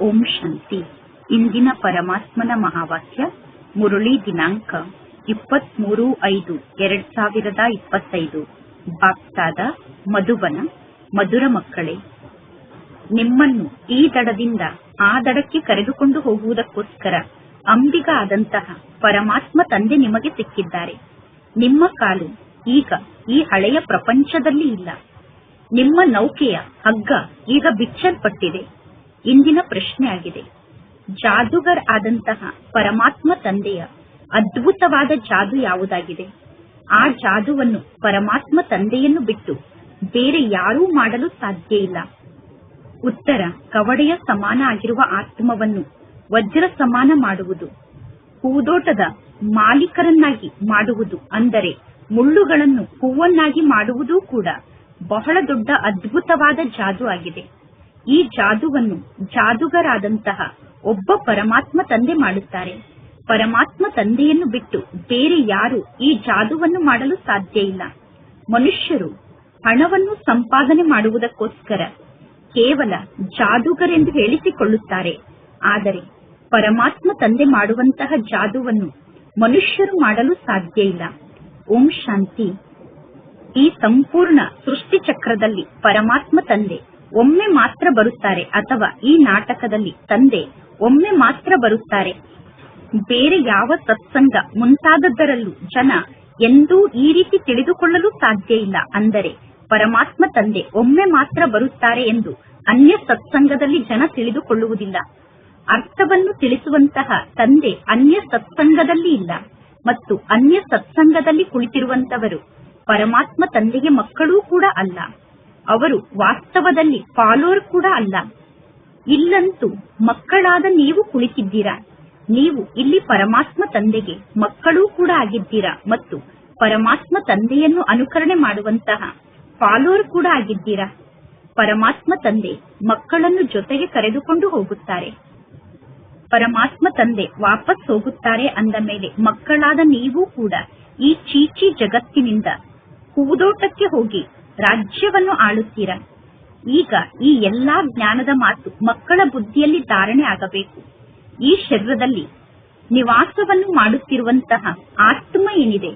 ಓಂ ಶಾಂತಿ. ಇಂದಿನ ಪರಮಾತ್ಮನ ಮಹಾವಾಕ್ಯ ಮುರಳಿ ದಿನಾಂಕ 23/5/2025. ಬಾಪ್ತಾದ ಮಧುಬನ. ಮಧುರ ಮಕ್ಕಳೇ, ನಿಮ್ಮನ್ನು ಈ ದಡದಿಂದ ಆ ದಡಕ್ಕೆ ಕರೆದುಕೊಂಡು ಹೋಗುವುದಕ್ಕೋಸ್ಕರ ಅಂಬಿಗ ಆದಂತಹ ಪರಮಾತ್ಮ ತಂದೆ ನಿಮಗೆ ಸಿಕ್ಕಿದ್ದಾರೆ. ನಿಮ್ಮ ಕಾಲು ಈಗ ಈ ಹಳೆಯ ಪ್ರಪಂಚದಲ್ಲಿ ಇಲ್ಲ. ನಿಮ್ಮ ನೌಕೆಯ ಹಗ್ಗ ಈಗ ಬಿಚ್ಚಲ್ಪಟ್ಟಿದೆ. ಇಂದಿನ ಪ್ರಶ್ನೆ ಆಗಿದೆ, ಜಾದೂಗರ್ ಆದಂತಹ ಪರಮಾತ್ಮ ತಂದೆಯ ಅದ್ಭುತವಾದ ಜಾದು ಯಾವುದಾಗಿದೆ? ಆ ಜಾದುವನ್ನು ಪರಮಾತ್ಮ ತಂದೆಯನ್ನು ಬಿಟ್ಟು ಬೇರೆ ಯಾರೂ ಮಾಡಲು ಸಾಧ್ಯ ಇಲ್ಲ. ಉತ್ತರ, ಕವಡೆಯ ಸಮಾನ ಆಗಿರುವ ಆತ್ಮವನ್ನು ವಜ್ರ ಸಮಾನ ಮಾಡುವುದು, ಹೂದೋಟದ ಮಾಲೀಕರನ್ನಾಗಿ ಮಾಡುವುದು, ಅಂದರೆ ಮುಳ್ಳುಗಳನ್ನು ಹೂವನ್ನಾಗಿ ಮಾಡುವುದೂ ಕೂಡ ಬಹಳ ದೊಡ್ಡ ಅದ್ಭುತವಾದ ಜಾದು ಆಗಿದೆ. ಈ ಜಾದುವನ್ನು ಜಾದುಗರಾದಂತಹ ಒಬ್ಬ ಪರಮಾತ್ಮ ತಂದೆ ಮಾಡುತ್ತಾರೆ. ಪರಮಾತ್ಮ ತಂದೆಯನ್ನು ಬಿಟ್ಟು ಬೇರೆ ಯಾರು ಈ ಜಾದುವನ್ನು ಮಾಡಲು ಸಾಧ್ಯ ಇಲ್ಲ. ಮನುಷ್ಯರು ಹಣವನ್ನು ಸಂಪಾದನೆ ಮಾಡುವುದಕ್ಕೋಸ್ಕರ ಕೇವಲ ಜಾದೂಗರೆಂದು ಹೇಳಿಸಿಕೊಳ್ಳುತ್ತಾರೆ. ಆದರೆ ಪರಮಾತ್ಮ ತಂದೆ ಮಾಡುವಂತಹ ಜಾದುವನ್ನು ಮನುಷ್ಯರು ಮಾಡಲು ಸಾಧ್ಯ ಇಲ್ಲ. ಓಂ ಶಾಂತಿ. ಈ ಸಂಪೂರ್ಣ ಸೃಷ್ಟಿ ಚಕ್ರದಲ್ಲಿ ಪರಮಾತ್ಮ ತಂದೆ ಒಮ್ಮೆ ಮಾತ್ರ ಬರುತ್ತಾರೆ, ಅಥವಾ ಈ ನಾಟಕದಲ್ಲಿ ತಂದೆ ಒಮ್ಮೆ ಮಾತ್ರ ಬರುತ್ತಾರೆ. ಬೇರೆ ಯಾವ ಸತ್ಸಂಗ ಮುಂತಾದದ್ದರಲ್ಲೂ ಜನ ಎಂದೂ ಈ ರೀತಿ ತಿಳಿದುಕೊಳ್ಳಲು ಸಾಧ್ಯ ಇಲ್ಲ. ಅಂದರೆ ಪರಮಾತ್ಮ ತಂದೆ ಒಮ್ಮೆ ಮಾತ್ರ ಬರುತ್ತಾರೆ ಎಂದು ಅನ್ಯ ಸತ್ಸಂಗದಲ್ಲಿ ಜನ ತಿಳಿದುಕೊಳ್ಳುವುದಿಲ್ಲ. ಅರ್ಥವನ್ನು ತಿಳಿಸುವಂತಹ ತಂದೆ ಅನ್ಯ ಸತ್ಸಂಗದಲ್ಲಿ ಇಲ್ಲ, ಮತ್ತು ಅನ್ಯ ಸತ್ಸಂಗದಲ್ಲಿ ಕುಳಿತಿರುವಂತವರು ಪರಮಾತ್ಮ ತಂದೆಗೆ ಮಕ್ಕಳೂ ಕೂಡ ಅಲ್ಲ. ಅವರು ವಾಸ್ತವದಲ್ಲಿ ಫಾಲೋವರ್ ಕೂಡ ಅಲ್ಲ. ಇಲ್ಲಂತೂ ಮಕ್ಕಳಾದ ನೀವು ಕುಳಿತಿದ್ದೀರಾ. ನೀವು ಇಲ್ಲಿ ಪರಮಾತ್ಮ ತಂದೆಗೆ ಮಕ್ಕಳೂ ಕೂಡ ಆಗಿದ್ದೀರಾ, ಮತ್ತು ಪರಮಾತ್ಮ ತಂದೆಯನ್ನು ಅನುಕರಣೆ ಮಾಡುವಂತಹ ಫಾಲೋವರ್ ಕೂಡ ಆಗಿದ್ದೀರಾ. ಪರಮಾತ್ಮ ತಂದೆ ಮಕ್ಕಳನ್ನು ಜೊತೆಗೆ ಕರೆದುಕೊಂಡು ಹೋಗುತ್ತಾರೆ. ಪರಮಾತ್ಮ ತಂದೆ ವಾಪಸ್ ಹೋಗುತ್ತಾರೆ ಅಂದ ಮೇಲೆ ಮಕ್ಕಳಾದ ನೀವು ಕೂಡ ಈ ಚೀಚಿ ಜಗತ್ತಿನಿಂದ ಹೂದೋಟಕ್ಕೆ ಹೋಗಿ ರಾಜ್ಯವನ್ನು ಆಳುತ್ತೀರಾ. ಈಗ ಈ ಎಲ್ಲಾ ಜ್ಞಾನದ ಮಾತು ಮಕ್ಕಳ ಬುದ್ಧಿಯಲ್ಲಿ ಧಾರಣೆ ಆಗಬೇಕು. ಈ ಶರೀರದಲ್ಲಿ ನಿವಾಸವನ್ನು ಮಾಡುತ್ತಿರುವಂತಹ ಆತ್ಮ ಏನಿದೆ,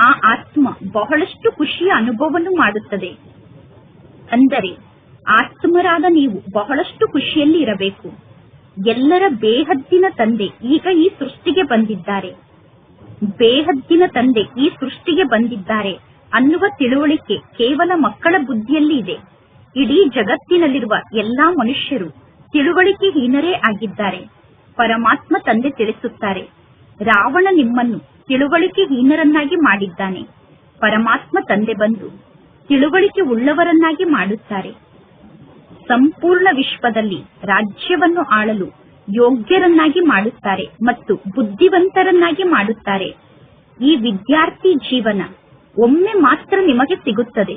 ಆ ಆತ್ಮ ಬಹಳಷ್ಟು ಖುಷಿಯ ಅನುಭವವನ್ನು ಮಾಡುತ್ತದೆ. ಅಂದರೆ ಆತ್ಮರಾದ ನೀವು ಬಹಳಷ್ಟು ಖುಷಿಯಲ್ಲಿ ಇರಬೇಕು. ಎಲ್ಲರ ಬೇಹದ್ದಿನ ತಂದೆ ಈಗ ಈ ಸೃಷ್ಟಿಗೆ ಬಂದಿದ್ದಾರೆ. ಬೇಹದ್ದಿನ ತಂದೆ ಈ ಸೃಷ್ಟಿಗೆ ಬಂದಿದ್ದಾರೆ ಅನ್ನುವ ತಿಳುವಳಿಕೆ ಕೇವಲ ಮಕ್ಕಳ ಬುದ್ಧಿಯಲ್ಲಿ ಇದೆ. ಇಡೀ ಜಗತ್ತಿನಲ್ಲಿರುವ ಎಲ್ಲಾ ಮನುಷ್ಯರು ತಿಳುವಳಿಕೆ ಹೀನರೇ ಆಗಿದ್ದಾರೆ. ಪರಮಾತ್ಮ ತಂದೆ ತಿಳಿಸುತ್ತಾರೆ, ರಾವಣ ನಿಮ್ಮನ್ನು ತಿಳುವಳಿಕೆ ಹೀನರನ್ನಾಗಿ ಮಾಡಿದ್ದಾನೆ. ಪರಮಾತ್ಮ ತಂದೆ ಬಂದು ತಿಳುವಳಿಕೆ ಉಳ್ಳವರನ್ನಾಗಿ ಮಾಡುತ್ತಾರೆ. ಸಂಪೂರ್ಣ ವಿಶ್ವದಲ್ಲಿ ರಾಜ್ಯವನ್ನು ಆಳಲು ಯೋಗ್ಯರನ್ನಾಗಿ ಮಾಡುತ್ತಾರೆ ಮತ್ತು ಬುದ್ಧಿವಂತರನ್ನಾಗಿ ಮಾಡುತ್ತಾರೆ. ಈ ವಿದ್ಯಾರ್ಥಿ ಜೀವನ ಒಮ್ಮೆ ಮಾತ್ರ ನಿಮಗೆ ಸಿಗುತ್ತದೆ.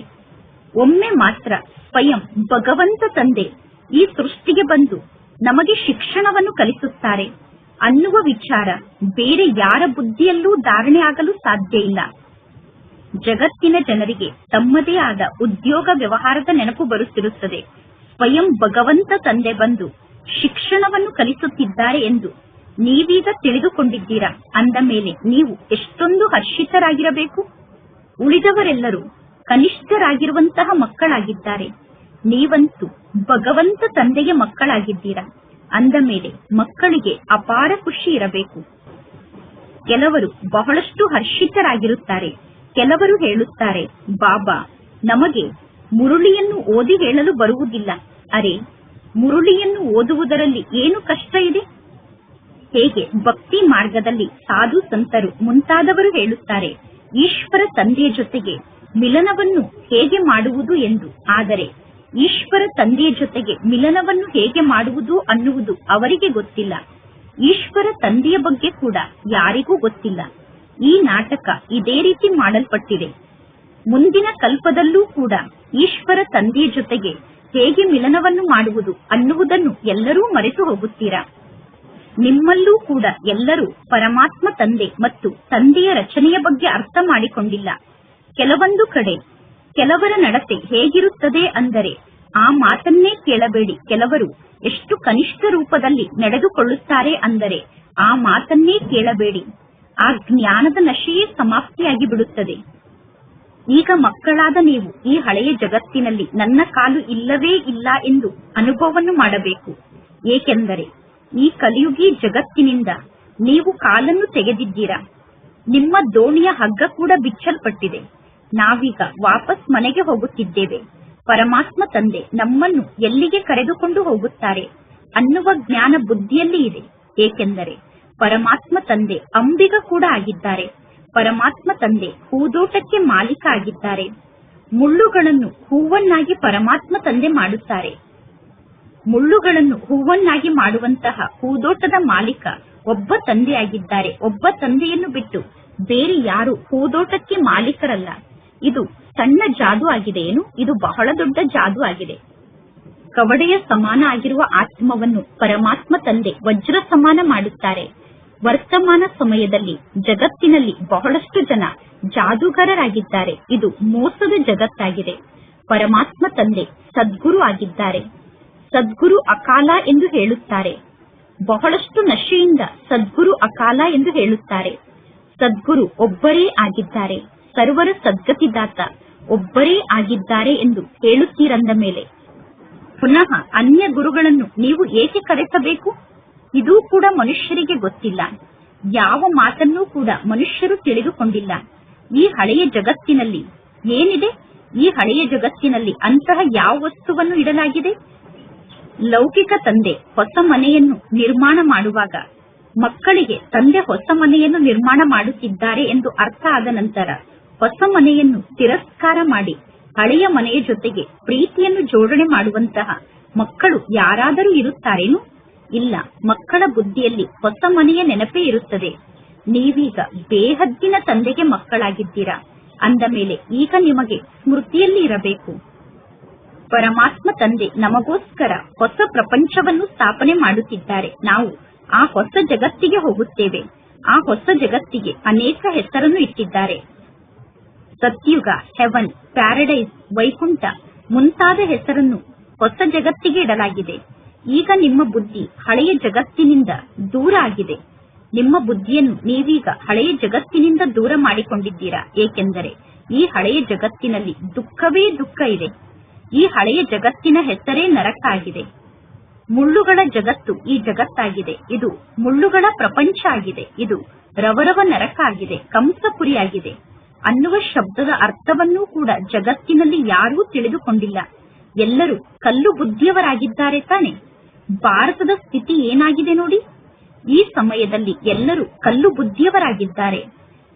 ಒಮ್ಮೆ ಮಾತ್ರ ಸ್ವಯಂ ಭಗವಂತ ತಂದೆ ಈ ಸೃಷ್ಟಿಗೆ ಬಂದು ನಮಗೆ ಶಿಕ್ಷಣವನ್ನು ಕಲಿಸುತ್ತಾರೆ ಅನ್ನುವ ವಿಚಾರ ಬೇರೆ ಯಾರ ಬುದ್ಧಿಯಲ್ಲೂ ಧಾರಣೆ ಆಗಲು ಸಾಧ್ಯ ಇಲ್ಲ. ಜಗತ್ತಿನ ಜನರಿಗೆ ತಮ್ಮದೇ ಆದ ಉದ್ಯೋಗ ವ್ಯವಹಾರದ ನೆನಪು ಬರುತ್ತಿರುತ್ತದೆ. ಸ್ವಯಂ ಭಗವಂತ ತಂದೆ ಬಂದು ಶಿಕ್ಷಣವನ್ನು ಕಲಿಸುತ್ತಿದ್ದಾರೆ ಎಂದು ನೀವೀಗ ತಿಳಿದುಕೊಂಡಿದ್ದೀರಾ ಅಂದ ಮೇಲೆ ನೀವು ಎಷ್ಟೊಂದು ಹರ್ಷಿತರಾಗಿರಬೇಕು. ಉಳಿದವರೆಲ್ಲರೂ ಕನಿಷ್ಠರಾಗಿರುವಂತಹ ಮಕ್ಕಳಾಗಿದ್ದಾರೆ. ನೀವಂತೂ ಭಗವಂತ ತಂದೆಗೆ ಮಕ್ಕಳಾಗಿದ್ದೀರಾ ಅಂದ ಮೇಲೆ ಮಕ್ಕಳಿಗೆ ಅಪಾರ ಖುಷಿ ಇರಬೇಕು. ಕೆಲವರು ಬಹಳಷ್ಟು ಹರ್ಷಿತರಾಗಿರುತ್ತಾರೆ. ಕೆಲವರು ಹೇಳುತ್ತಾರೆ, ಬಾಬಾ, ನಮಗೆ ಮುರುಳಿಯನ್ನು ಓದಿ ಹೇಳಲು ಬರುವುದಿಲ್ಲ. ಅರೆ, ಮುರುಳಿಯನ್ನು ಓದುವುದರಲ್ಲಿ ಏನು ಕಷ್ಟ ಇದೆ? ಹೇಗೆ ಭಕ್ತಿ ಮಾರ್ಗದಲ್ಲಿ ಸಾಧು ಸಂತರು ಮುಂತಾದವರು ಹೇಳುತ್ತಾರೆ, ಈಶ್ವರ ತಂದೆಯ ಜೊತೆಗೆ ಮಿಲನವನ್ನು ಹೇಗೆ ಮಾಡುವುದು ಎಂದು. ಆದರೆ ಈಶ್ವರ ತಂದೆಯ ಜೊತೆಗೆ ಮಿಲನವನ್ನು ಹೇಗೆ ಮಾಡುವುದು ಅನ್ನುವುದು ಅವರಿಗೆ ಗೊತ್ತಿಲ್ಲ. ಈಶ್ವರ ತಂದೆಯ ಬಗ್ಗೆ ಕೂಡ ಯಾರಿಗೂ ಗೊತ್ತಿಲ್ಲ. ಈ ನಾಟಕ ಇದೇ ರೀತಿ ಮಾಡಲ್ಪಟ್ಟಿದೆ. ಮುಂದಿನ ಕಲ್ಪದಲ್ಲೂ ಕೂಡ ಈಶ್ವರ ತಂದೆಯ ಜೊತೆಗೆ ಹೇಗೆ ಮಿಲನವನ್ನು ಮಾಡುವುದು ಅನ್ನುವುದನ್ನು ಎಲ್ಲರೂ ಮರೆತು ಹೋಗುತ್ತೀರಾ. ನಿಮ್ಮಲ್ಲೂ ಕೂಡ ಎಲ್ಲರೂ ಪರಮಾತ್ಮ ತಂದೆ ಮತ್ತು ತಂದೆಯ ರಚನೆಯ ಬಗ್ಗೆ ಅರ್ಥ ಮಾಡಿಕೊಂಡಿಲ್ಲ. ಕೆಲವೊಂದು ಕಡೆ ಕೆಲವರ ನಡತೆ ಹೇಗಿರುತ್ತದೆ ಅಂದರೆ ಆ ಮಾತನ್ನೇ ಕೇಳಬೇಡಿ. ಕೆಲವರು ಎಷ್ಟು ಕನಿಷ್ಠ ರೂಪದಲ್ಲಿ ನಡೆದುಕೊಳ್ಳುತ್ತಾರೆ ಅಂದರೆ ಆ ಮಾತನ್ನೇ ಕೇಳಬೇಡಿ. ಆ ಜ್ಞಾನದ ನಶೆಯೇ ಸಮಾಪ್ತಿಯಾಗಿ ಬಿಡುತ್ತದೆ. ಈಗ ಮಕ್ಕಳಾದ ನೀವು ಈ ಹಳೆಯ ಜಗತ್ತಿನಲ್ಲಿ ನನ್ನ ಕಾಲು ಇಲ್ಲವೇ ಇಲ್ಲ ಎಂದು ಅನುಭವವನ್ನು ಮಾಡಬೇಕು. ಏಕೆಂದರೆ ಈ ಕಲಿಯುಗಿ ಜಗತ್ತಿನಿಂದ ನೀವು ಕಾಲನ್ನು ತೆಗೆದಿದ್ದೀರಾ. ನಿಮ್ಮ ದೋಣಿಯ ಹಗ್ಗ ಕೂಡ ಬಿಚ್ಚಲ್ಪಟ್ಟಿದೆ. ನಾವೀಗ ವಾಪಸ್ ಮನೆಗೆ ಹೋಗುತ್ತಿದ್ದೇವೆ. ಪರಮಾತ್ಮ ತಂದೆ ನಮ್ಮನ್ನು ಎಲ್ಲಿಗೆ ಕರೆದುಕೊಂಡು ಹೋಗುತ್ತಾರೆ ಅನ್ನುವ ಜ್ಞಾನ ಬುದ್ಧಿಯಲ್ಲಿ ಇದೆ. ಏಕೆಂದರೆ ಪರಮಾತ್ಮ ತಂದೆ ಅಂಬಿಗ ಕೂಡ ಆಗಿದ್ದಾರೆ. ಪರಮಾತ್ಮ ತಂದೆ ಹೂದೋಟಕ್ಕೆ ಮಾಲೀಕ ಆಗಿದ್ದಾರೆ. ಮುಳ್ಳುಗಳನ್ನು ಹೂವನ್ನಾಗಿ ಪರಮಾತ್ಮ ತಂದೆ ಮಾಡುತ್ತಾರೆ. ಮುಳ್ಳುಗಳನ್ನು ಹೂವನ್ನಾಗಿ ಮಾಡುವಂತಹ ಹೂದೋಟದ ಮಾಲೀಕ ಒಬ್ಬ ತಂದೆಯಾಗಿದ್ದಾರೆ. ಒಬ್ಬ ತಂದೆಯನ್ನು ಬಿಟ್ಟು ಬೇರೆ ಯಾರು ಹೂದೋಟಕ್ಕೆ ಮಾಲೀಕರಲ್ಲ. ಇದು ಸಣ್ಣ ಜಾದು ಆಗಿದೆ ಏನು? ಇದು ಬಹಳ ದೊಡ್ಡ ಜಾದು ಆಗಿದೆ. ಕವಡೆಯ ಸಮಾನ ಆಗಿರುವ ಆತ್ಮವನ್ನು ಪರಮಾತ್ಮ ತಂದೆ ವಜ್ರ ಸಮಾನ ಮಾಡುತ್ತಾರೆ. ವರ್ತಮಾನ ಸಮಯದಲ್ಲಿ ಜಗತ್ತಿನಲ್ಲಿ ಬಹಳಷ್ಟು ಜನ ಜಾದೂಗಾರರಾಗಿದ್ದಾರೆ. ಇದು ಮೋಸದ ಜಗತ್ತಾಗಿದೆ. ಪರಮಾತ್ಮ ತಂದೆ ಸದ್ಗುರು ಆಗಿದ್ದಾರೆ. ಸದ್ಗುರು ಅಕಾಲ ಎಂದು ಹೇಳುತ್ತಾರೆ. ಬಹಳಷ್ಟು ನಶೆಯಿಂದ ಸದ್ಗುರು ಅಕಾಲ ಎಂದು ಹೇಳುತ್ತಾರೆ. ಸದ್ಗುರು ಒಬ್ಬರೇ ಆಗಿದ್ದಾರೆ. ಸರ್ವರ ಸದ್ಗತಿದಾತ ಒಬ್ಬರೇ ಆಗಿದ್ದಾರೆ ಎಂದು ಹೇಳುತ್ತೀರಂದ ಮೇಲೆ ಪುನಃ ಅನ್ಯ ಗುರುಗಳನ್ನು ನೀವು ಏಕೆ ಕರೆಸಬೇಕು? ಇದೂ ಕೂಡ ಮನುಷ್ಯರಿಗೆ ಗೊತ್ತಿಲ್ಲ. ಯಾವ ಮಾತನ್ನೂ ಕೂಡ ಮನುಷ್ಯರು ತಿಳಿದುಕೊಂಡಿಲ್ಲ. ಈ ಹಳೆಯ ಜಗತ್ತಿನಲ್ಲಿ ಏನಿದೆ? ಈ ಹಳೆಯ ಜಗತ್ತಿನಲ್ಲಿ ಅಂತಹ ಯಾವ ವಸ್ತುವನ್ನು ಇಡಲಾಗಿದೆ? ಲೌಕಿಕ ತಂದೆ ಹೊಸ ಮನೆಯನ್ನು ನಿರ್ಮಾಣ ಮಾಡುವಾಗ ಮಕ್ಕಳಿಗೆ ತಂದೆ ಹೊಸ ಮನೆಯನ್ನು ನಿರ್ಮಾಣ ಮಾಡುತ್ತಿದ್ದಾರೆ ಎಂದು ಅರ್ಥ ಆದ ನಂತರ ಹೊಸ ಮನೆಯನ್ನು ತಿರಸ್ಕಾರ ಮಾಡಿ ಹಳೆಯ ಮನೆಯ ಜೊತೆಗೆ ಪ್ರೀತಿಯನ್ನು ಜೋಡಣೆ ಮಾಡುವಂತಹ ಮಕ್ಕಳು ಯಾರಾದರೂ ಇರುತ್ತಾರೇನು? ಇಲ್ಲ. ಮಕ್ಕಳ ಬುದ್ಧಿಯಲ್ಲಿ ಹೊಸ ಮನೆಯ ನೆನಪೇ ಇರುತ್ತದೆ. ನೀವೀಗ ಬೇಹದ್ದಿನ ತಂದೆಗೆ ಮಕ್ಕಳಾಗಿದ್ದೀರಾ ಅಂದ ಮೇಲೆ ಈಗ ನಿಮಗೆ ಸ್ಮೃತಿಯಲ್ಲಿ ಇರಬೇಕು. ಪರಮಾತ್ಮ ತಂದೆ ನಮಗೋಸ್ಕರ ಹೊಸ ಪ್ರಪಂಚವನ್ನು ಸ್ಥಾಪನೆ ಮಾಡುತ್ತಿದ್ದಾರೆ. ನಾವು ಆ ಹೊಸ ಜಗತ್ತಿಗೆ ಹೋಗುತ್ತೇವೆ. ಆ ಹೊಸ ಜಗತ್ತಿಗೆ ಅನೇಕ ಹೆಸರನ್ನು ಇಟ್ಟಿದ್ದಾರೆ. ಸತ್ಯುಗ, ಹೆವನ್, ಪ್ಯಾರಡೈಸ್, ವೈಕುಂಠ ಮುಂತಾದ ಹೆಸರನ್ನು ಹೊಸ ಜಗತ್ತಿಗೆ ಇಡಲಾಗಿದೆ. ಈಗ ನಿಮ್ಮ ಬುದ್ಧಿ ಹಳೆಯ ಜಗತ್ತಿನಿಂದ ದೂರ ಆಗಿದೆ. ನಿಮ್ಮ ಬುದ್ಧಿಯನ್ನು ನೀವೀಗ ಹಳೆಯ ಜಗತ್ತಿನಿಂದ ದೂರ ಮಾಡಿಕೊಂಡಿದ್ದೀರಾ. ಏಕೆಂದರೆ ಈ ಹಳೆಯ ಜಗತ್ತಿನಲ್ಲಿ ದುಃಖವೇ ದುಃಖ ಇದೆ. ಈ ಹಳೆಯ ಜಗತ್ತಿನ ಹೆಸರೇ ನರಕ ಆಗಿದೆ. ಮುಳ್ಳುಗಳ ಜಗತ್ತು ಈ ಜಗತ್ತಾಗಿದೆ. ಇದು ಮುಳ್ಳುಗಳ ಪ್ರಪಂಚ ಆಗಿದೆ. ಇದು ರವರವ ನರಕ ಆಗಿದೆ, ಕಂಸಪುರಿ ಆಗಿದೆ ಅನ್ನುವ ಶಬ್ದದ ಅರ್ಥವನ್ನೂ ಕೂಡ ಜಗತ್ತಿನಲ್ಲಿ ಯಾರೂ ತಿಳಿದುಕೊಂಡಿಲ್ಲ. ಎಲ್ಲರೂ ಕಲ್ಲು ಬುದ್ಧಿಯವರಾಗಿದ್ದಾರೆ ತಾನೆ. ಭಾರತದ ಸ್ಥಿತಿ ಏನಾಗಿದೆ ನೋಡಿ. ಈ ಸಮಯದಲ್ಲಿ ಎಲ್ಲರೂ ಕಲ್ಲು ಬುದ್ಧಿಯವರಾಗಿದ್ದಾರೆ.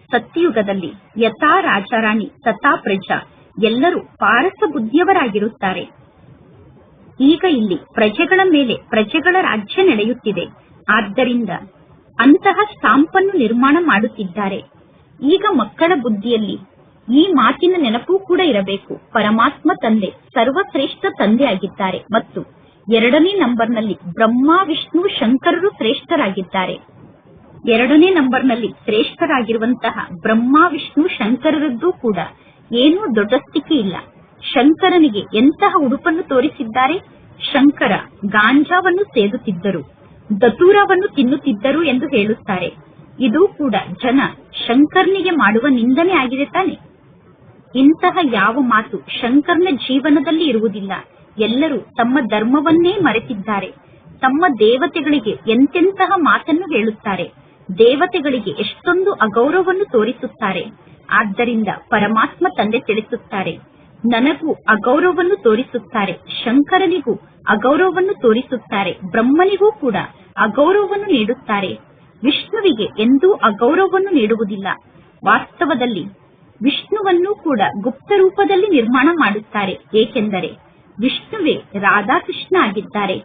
ಸತ್ಯಯುಗದಲ್ಲಿ ಯಥಾ ರಾಜಾರಾಣಿ ತಥಾ ಪ್ರಜಾ, ಎಲ್ಲರೂ ಪಾರಸ ಬುದ್ಧಿಯವರಾಗಿರುತ್ತಾರೆ. ಈಗ ಇಲ್ಲಿ ಪ್ರಜೆಗಳ ಮೇಲೆ ಪ್ರಜೆಗಳ ರಾಜ್ಯ ನಡೆಯುತ್ತಿದೆ. ಆದ್ದರಿಂದ ಅಂತಹ ಸ್ಟಾಂಪನ್ನು ನಿರ್ಮಾಣ ಮಾಡುತ್ತಿದ್ದಾರೆ. ಈಗ ಮಕ್ಕಳ ಬುದ್ಧಿಯಲ್ಲಿ ಈ ಮಾತಿನ ನೆನಪು ಕೂಡ ಇರಬೇಕು. ಪರಮಾತ್ಮ ತಂದೆ ಸರ್ವಶ್ರೇಷ್ಠ ತಂದೆ ಆಗಿದ್ದಾರೆ ಮತ್ತು 2ನೇ ನಂಬರ್ನಲ್ಲಿ ಬ್ರಹ್ಮ, ವಿಷ್ಣು, ಶಂಕರರು ಶ್ರೇಷ್ಠರಾಗಿದ್ದಾರೆ. 2ನೇ ನಂಬರ್ನಲ್ಲಿ ಶ್ರೇಷ್ಠರಾಗಿರುವಂತಹ ಬ್ರಹ್ಮ, ವಿಷ್ಣು, ಶಂಕರರದ್ದು ಕೂಡ ಏನೂ ದೊಡ್ಡಸ್ತಿಕೆ ಇಲ್ಲ. ಶಂಕರನಿಗೆ ಎಂತಹ ಉಡುಪನ್ನು ತೋರಿಸಿದ್ದಾರೆ? ಶಂಕರ ಗಾಂಜಾವನ್ನು ಸೇದುತ್ತಿದ್ದರು, ದತೂರವನ್ನು ತಿನ್ನುತ್ತಿದ್ದರು ಎಂದು ಹೇಳುತ್ತಾರೆ. ಇದು ಕೂಡ ಜನ ಶಂಕರ್ನಿಗೆ ಮಾಡುವ ನಿಂದನೆ ಆಗಿದೆ ತಾನೆ. ಇಂತಹ ಯಾವ ಮಾತು ಶಂಕರ್ನ ಜೀವನದಲ್ಲಿ ಇರುವುದಿಲ್ಲ. ಎಲ್ಲರೂ ತಮ್ಮ ಧರ್ಮವನ್ನೇ ಮರೆತಿದ್ದಾರೆ. ತಮ್ಮ ದೇವತೆಗಳಿಗೆ ಎಂತೆಂತಹ ಮಾತನ್ನು ಹೇಳುತ್ತಾರೆ. ದೇವತೆಗಳಿಗೆ ಎಷ್ಟೊಂದು ಅಗೌರವವನ್ನು ತೋರಿಸುತ್ತಾರೆ. ಆದ್ದರಿಂದ ಪರಮಾತ್ಮ ತಂದೆ ತಿಳಿಸುತ್ತಾರೆ, ನನಗೂ ಅಗೌರವವನ್ನು ತೋರಿಸುತ್ತಾರೆ, ಶಂಕರನಿಗೂ ಅಗೌರವವನ್ನು ತೋರಿಸುತ್ತಾರೆ, ಬ್ರಹ್ಮನಿಗೂ ಕೂಡ ಅಗೌರವವನ್ನು ನೀಡುತ್ತಾರೆ. ವಿಷ್ಣುವಿಗೆ ಎಂದೂ ಅಗೌರವವನ್ನು ನೀಡುವುದಿಲ್ಲ. ವಾಸ್ತವದಲ್ಲಿ ವಿಷ್ಣುವನ್ನು ಕೂಡ ಗುಪ್ತ ರೂಪದಲ್ಲಿ ನಿರ್ಮಾಣ ಮಾಡುತ್ತಾರೆ. ಏಕೆಂದರೆ ವಿಷ್ಣುವೇ ರಾಧಾಕೃಷ್ಣ ಆಗಿದ್ದಾರೆ.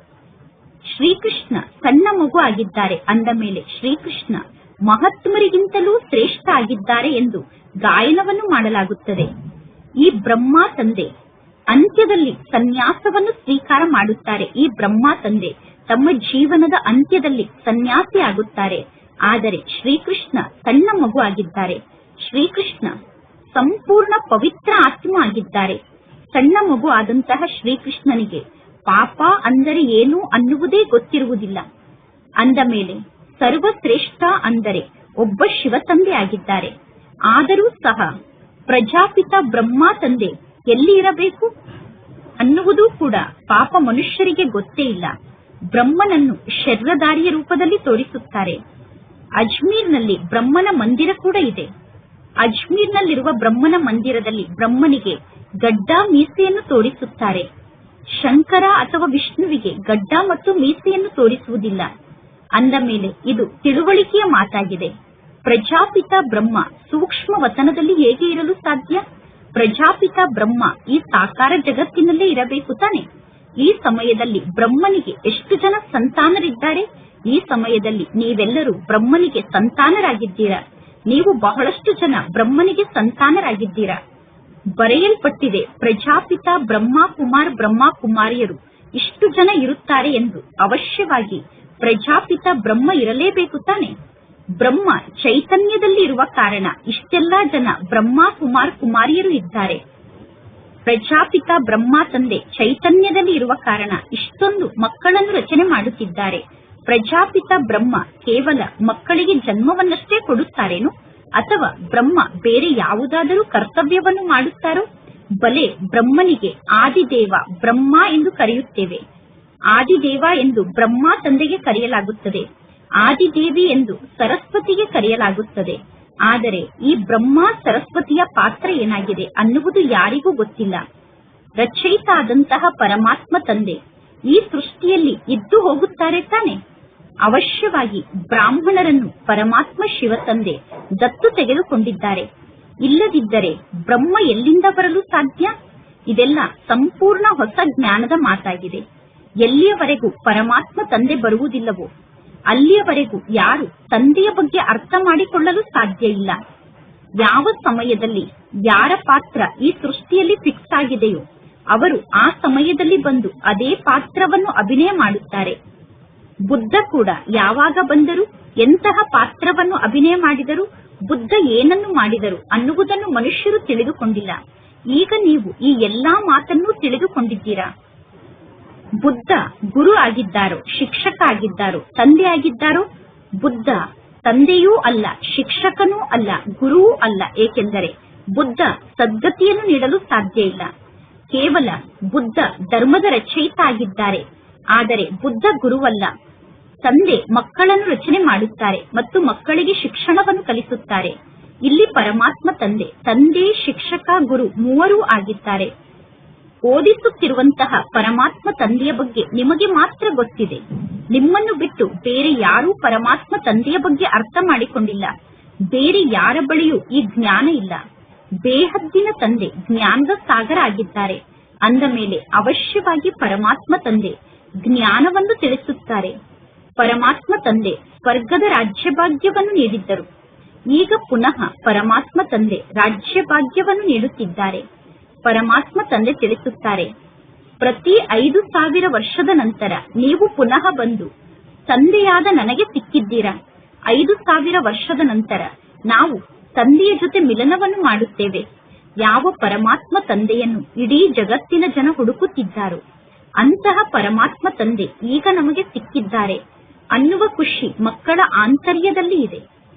ಶ್ರೀಕೃಷ್ಣ ಸಣ್ಣ ಮಗು ಆಗಿದ್ದಾರೆ. ಅಂದ ಮೇಲೆ ಶ್ರೀಕೃಷ್ಣ ಮಹಾತ್ಮರಿಗಿಂತಲೂ ಶ್ರೇಷ್ಠ ಆಗಿದ್ದಾರೆ ಎಂದು ಗಾಯನವನ್ನು ಮಾಡಲಾಗುತ್ತದೆ. ಈ ಬ್ರಹ್ಮ ತಂದೆ ಅಂತ್ಯದಲ್ಲಿ ಸನ್ಯಾಸವನ್ನು ಸ್ವೀಕಾರ ಮಾಡುತ್ತಾರೆ. ಈ ಬ್ರಹ್ಮ ತಂದೆ ತಮ್ಮ ಜೀವನದ ಅಂತ್ಯದಲ್ಲಿ ಸನ್ಯಾಸಿ ಆಗುತ್ತಾರೆ. ಆದರೆ ಶ್ರೀಕೃಷ್ಣ ಸಣ್ಣ ಮಗು ಆಗಿದ್ದಾರೆ. ಶ್ರೀಕೃಷ್ಣ ಸಂಪೂರ್ಣ ಪವಿತ್ರ ಆತ್ಮ ಆಗಿದ್ದಾರೆ. ಸಣ್ಣ ಮಗು ಆದಂತಹ ಶ್ರೀಕೃಷ್ಣನಿಗೆ ಪಾಪ ಅಂದರೆ ಏನು ಅನ್ನುವುದೇ ಗೊತ್ತಿರುವುದಿಲ್ಲ. ಅಂದ ಮೇಲೆ ಸರ್ವಶ್ರೇಷ್ಠ ಅಂದರೆ ಒಬ್ಬ ಶಿವ ತಂದೆ ಆಗಿದ್ದಾರೆ. ಆದರೂ ಸಹ ಪ್ರಜಾಪಿತ ಬ್ರಹ್ಮ ತಂದೆ ಎಲ್ಲಿ ಇರಬೇಕು ಅನ್ನುವುದೂ ಕೂಡ ಪಾಪ ಮನುಷ್ಯರಿಗೆ ಗೊತ್ತೇ ಇಲ್ಲ. ಬ್ರಹ್ಮನನ್ನು ಶರೀರಧಾರಿಯ ರೂಪದಲ್ಲಿ ತೋರಿಸುತ್ತಾರೆ. ಅಜ್ಮೀರ್ನಲ್ಲಿ ಬ್ರಹ್ಮನ ಮಂದಿರ ಕೂಡ ಇದೆ. ಅಜ್ಮೀರ್ನಲ್ಲಿರುವ ಬ್ರಹ್ಮನ ಮಂದಿರದಲ್ಲಿ ಬ್ರಹ್ಮನಿಗೆ ಗಡ್ಡ ಮೀಸೆಯನ್ನು ತೋರಿಸುತ್ತಾರೆ. ಶಂಕರ ಅಥವಾ ವಿಷ್ಣುವಿಗೆ ಗಡ್ಡ ಮತ್ತು ಮೀಸೆಯನ್ನು ತೋರಿಸುವುದಿಲ್ಲ. ಅಂದ ಮೇಲೆ ಇದು ತಿಳುವಳಿಕೆಯ ಮಾತಾಗಿದೆ. ಪ್ರಜಾಪಿತ ಬ್ರಹ್ಮ ಸೂಕ್ಷ್ಮ ವತನದಲ್ಲಿ ಹೇಗೆ ಇರಲು ಸಾಧ್ಯ? ಪ್ರಜಾಪಿತ ಬ್ರಹ್ಮ ಈ ಸಾಕಾರ ಜಗತ್ತಿನಲ್ಲೇ ಇರಬೇಕು ತಾನೆ. ಈ ಸಮಯದಲ್ಲಿ ಬ್ರಹ್ಮನಿಗೆ ಎಷ್ಟು ಜನ ಸಂತಾನರಿದ್ದಾರೆ? ಈ ಸಮಯದಲ್ಲಿ ನೀವೆಲ್ಲರೂ ಬ್ರಹ್ಮನಿಗೆ ಸಂತಾನರಾಗಿದ್ದೀರಾ. ನೀವು ಬಹಳಷ್ಟು ಜನ ಬ್ರಹ್ಮನಿಗೆ ಸಂತಾನರಾಗಿದ್ದೀರಾ. ಬರೆಯಲ್ಪಟ್ಟಿದೆ, ಪ್ರಜಾಪಿತ ಬ್ರಹ್ಮ ಕುಮಾರಿಯರು ಇಷ್ಟು ಜನ ಇರುತ್ತಾರೆ ಎಂದು. ಅವಶ್ಯವಾಗಿ ಪ್ರಜಾಪಿತ ಬ್ರಹ್ಮ ಇರಲೇಬೇಕು ತಾನೆ. ಬ್ರಹ್ಮ ಚೈತನ್ಯದಲ್ಲಿ ಇರುವ ಕಾರಣ ಇಷ್ಟೆಲ್ಲಾ ಜನ ಬ್ರಹ್ಮ ಕುಮಾರಿಯರು ಇದ್ದಾರೆ. ಪ್ರಜಾಪಿತ ಬ್ರಹ್ಮ ತಂದೆ ಚೈತನ್ಯದಲ್ಲಿ ಇರುವ ಕಾರಣ ಇಷ್ಟೊಂದು ಮಕ್ಕಳನ್ನು ರಚನೆ ಮಾಡುತ್ತಿದ್ದಾರೆ. ಪ್ರಜಾಪಿತ ಬ್ರಹ್ಮ ಕೇವಲ ಮಕ್ಕಳಿಗೆ ಜನ್ಮವನ್ನಷ್ಟೇ ಕೊಡುತ್ತಾರೇನು? ಅಥವಾ ಬ್ರಹ್ಮ ಬೇರೆ ಯಾವುದಾದರೂ ಕರ್ತವ್ಯವನ್ನು ಮಾಡುತ್ತಾರೋ? ಬಲೆ, ಬ್ರಹ್ಮನಿಗೆ ಆದಿದೇವ ಬ್ರಹ್ಮ ಎಂದು ಕರೆಯುತ್ತೇವೆ. ಆದಿದೇವ ಎಂದು ಬ್ರಹ್ಮ ತಂದೆಗೆ ಕರೆಯಲಾಗುತ್ತದೆ. ಆದಿದೇವಿ ಎಂದು ಸರಸ್ವತಿಗೆ ಕರೆಯಲಾಗುತ್ತದೆ. ಆದರೆ ಈ ಬ್ರಹ್ಮ ಸರಸ್ವತಿಯ ಪಾತ್ರ ಏನಾಗಿದೆ ಅನ್ನುವುದು ಯಾರಿಗೂ ಗೊತ್ತಿಲ್ಲ. ರಚಯಿತ ಆದಂತಹ ಪರಮಾತ್ಮ ತಂದೆ ಈ ಸೃಷ್ಟಿಯಲ್ಲಿ ಇದ್ದು ಹೋಗುತ್ತಾರೆ ತಾನೆ. ಅವಶ್ಯವಾಗಿ ಬ್ರಾಹ್ಮಣರನ್ನು ಪರಮಾತ್ಮ ಶಿವ ತಂದೆ ದತ್ತು ತೆಗೆದುಕೊಂಡಿದ್ದಾರೆ. ಇಲ್ಲದಿದ್ದರೆ ಬ್ರಹ್ಮ ಎಲ್ಲಿಂದ ಬರಲು ಸಾಧ್ಯ? ಇದೆಲ್ಲ ಸಂಪೂರ್ಣ ಹೊಸ ಜ್ಞಾನದ ಮಾತಾಗಿದೆ. ಎಲ್ಲಿಯವರೆಗೂ ಪರಮಾತ್ಮ ತಂದೆ ಬರುವುದಿಲ್ಲವೋ ಅಲ್ಲಿಯವರೆಗೂ ಯಾರು ತಂದೆಯ ಬಗ್ಗೆ ಅರ್ಥ ಮಾಡಿಕೊಳ್ಳಲು ಸಾಧ್ಯ ಇಲ್ಲ. ಯಾವ ಸಮಯದಲ್ಲಿ ಯಾರ ಪಾತ್ರ ಈ ಸೃಷ್ಟಿಯಲ್ಲಿ ಫಿಕ್ಸ್ ಆಗಿದೆಯೋ ಅವರು ಆ ಸಮಯದಲ್ಲಿ ಬಂದು ಅದೇ ಪಾತ್ರವನ್ನು ಅಭಿನಯ ಮಾಡುತ್ತಾರೆ. ಬುದ್ಧ ಕೂಡ ಯಾವಾಗ ಬಂದರು, ಎಂತಹ ಪಾತ್ರವನ್ನು ಅಭಿನಯ ಮಾಡಿದರು, ಬುದ್ಧ ಏನನ್ನು ಮಾಡಿದರು ಅನ್ನುವುದನ್ನು ಮನುಷ್ಯರು ತಿಳಿದುಕೊಂಡಿಲ್ಲ. ಈಗ ನೀವು ಈ ಎಲ್ಲಾ ಮಾತನ್ನು ತಿಳಿದುಕೊಂಡಿದ್ದೀರಾ. ಬುದ್ಧ ಗುರು ಆಗಿದ್ದಾರೋ, ಶಿಕ್ಷಕ ಆಗಿದ್ದಾರೋ, ತಂದೆ ಆಗಿದ್ದಾರೋ? ಬುದ್ಧ ತಂದೆಯೂ ಅಲ್ಲ, ಶಿಕ್ಷಕನೂ ಅಲ್ಲ, ಗುರುವೂ ಅಲ್ಲ. ಏಕೆಂದರೆ ಬುದ್ಧ ಸದ್ಗತಿಯನ್ನು ನೀಡಲು ಸಾಧ್ಯ ಇಲ್ಲ. ಕೇವಲ ಬುದ್ಧ ಧರ್ಮದ ರಚಯಿತ ಆಗಿದ್ದಾರೆ. ಆದರೆ ಬುದ್ಧ ಗುರುವಲ್ಲ. ತಂದೆ ಮಕ್ಕಳನ್ನು ರಚನೆ ಮಾಡುತ್ತಾರೆ ಮತ್ತು ಮಕ್ಕಳಿಗೆ ಶಿಕ್ಷಣವನ್ನು ಕಲಿಸುತ್ತಾರೆ. ಇಲ್ಲಿ ಪರಮಾತ್ಮ ತಂದೆ, ಶಿಕ್ಷಕ, ಗುರು ಮೂವರೂ ಆಗಿದ್ದಾರೆ. ಓದಿಸುತ್ತಿರುವಂತಹ ಪರಮಾತ್ಮ ತಂದೆಯ ಬಗ್ಗೆ ನಿಮಗೆ ಮಾತ್ರ ಗೊತ್ತಿದೆ. ನಿಮ್ಮನ್ನು ಬಿಟ್ಟು ಬೇರೆ ಯಾರೂ ಪರಮಾತ್ಮ ತಂದೆಯ ಬಗ್ಗೆ ಅರ್ಥ ಮಾಡಿಕೊಂಡಿಲ್ಲ. ಬೇರೆ ಯಾರ ಬಳಿಯೂ ಈ ಜ್ಞಾನ ಇಲ್ಲ. ಬೇಹದ್ದಿನ ತಂದೆ ಜ್ಞಾನದ ಸಾಗರ ಆಗಿದ್ದಾರೆ. ಅಂದ ಮೇಲೆ ಅವಶ್ಯವಾಗಿ ಪರಮಾತ್ಮ ತಂದೆ ಜ್ಞಾನವನ್ನು ತಿಳಿಸುತ್ತಾರೆ. ಪರಮಾತ್ಮ ತಂದೆ ಸ್ವರ್ಗದ ರಾಜ್ಯಭಾಗ್ಯವನ್ನು ನೀಡಿದ್ದರು. ಈಗ ಪುನಃ ಪರಮಾತ್ಮ ತಂದೆ ರಾಜ್ಯಭಾಗ್ಯವನ್ನು ನೀಡುತ್ತಿದ್ದಾರೆ. ಪರಮಾತ್ಮ ತಂದೆ ತಿಳಿಸುತ್ತಾರೆ, ಪ್ರತಿ 5,000 ವರ್ಷದ ನಂತರ ನೀವು ಪುನಃ ಬಂದು ತಂದೆಯಾದ ನನಗೆ ಸಿಕ್ಕಿದ್ದೀರಾ. 5,000 ವರ್ಷದ ನಂತರ ನಾವು ತಂದೆಯ ಜೊತೆ ಮಿಲನವನ್ನು ಮಾಡುತ್ತೇವೆ. ಯಾವ ಪರಮಾತ್ಮ ತಂದೆಯನ್ನು ಇಡೀ ಜಗತ್ತಿನ ಜನ ಹುಡುಕುತ್ತಿದ್ದಾರೋ ಅಂತಹ ಪರಮಾತ್ಮ ತಂದೆ ಈಗ ನಮಗೆ ಸಿಕ್ಕಿದ್ದಾರೆ ಅನ್ನುವ ಖುಷಿ ಮಕ್ಕಳ ಆಂತರ್ಯದಲ್ಲಿ ಇದೆ.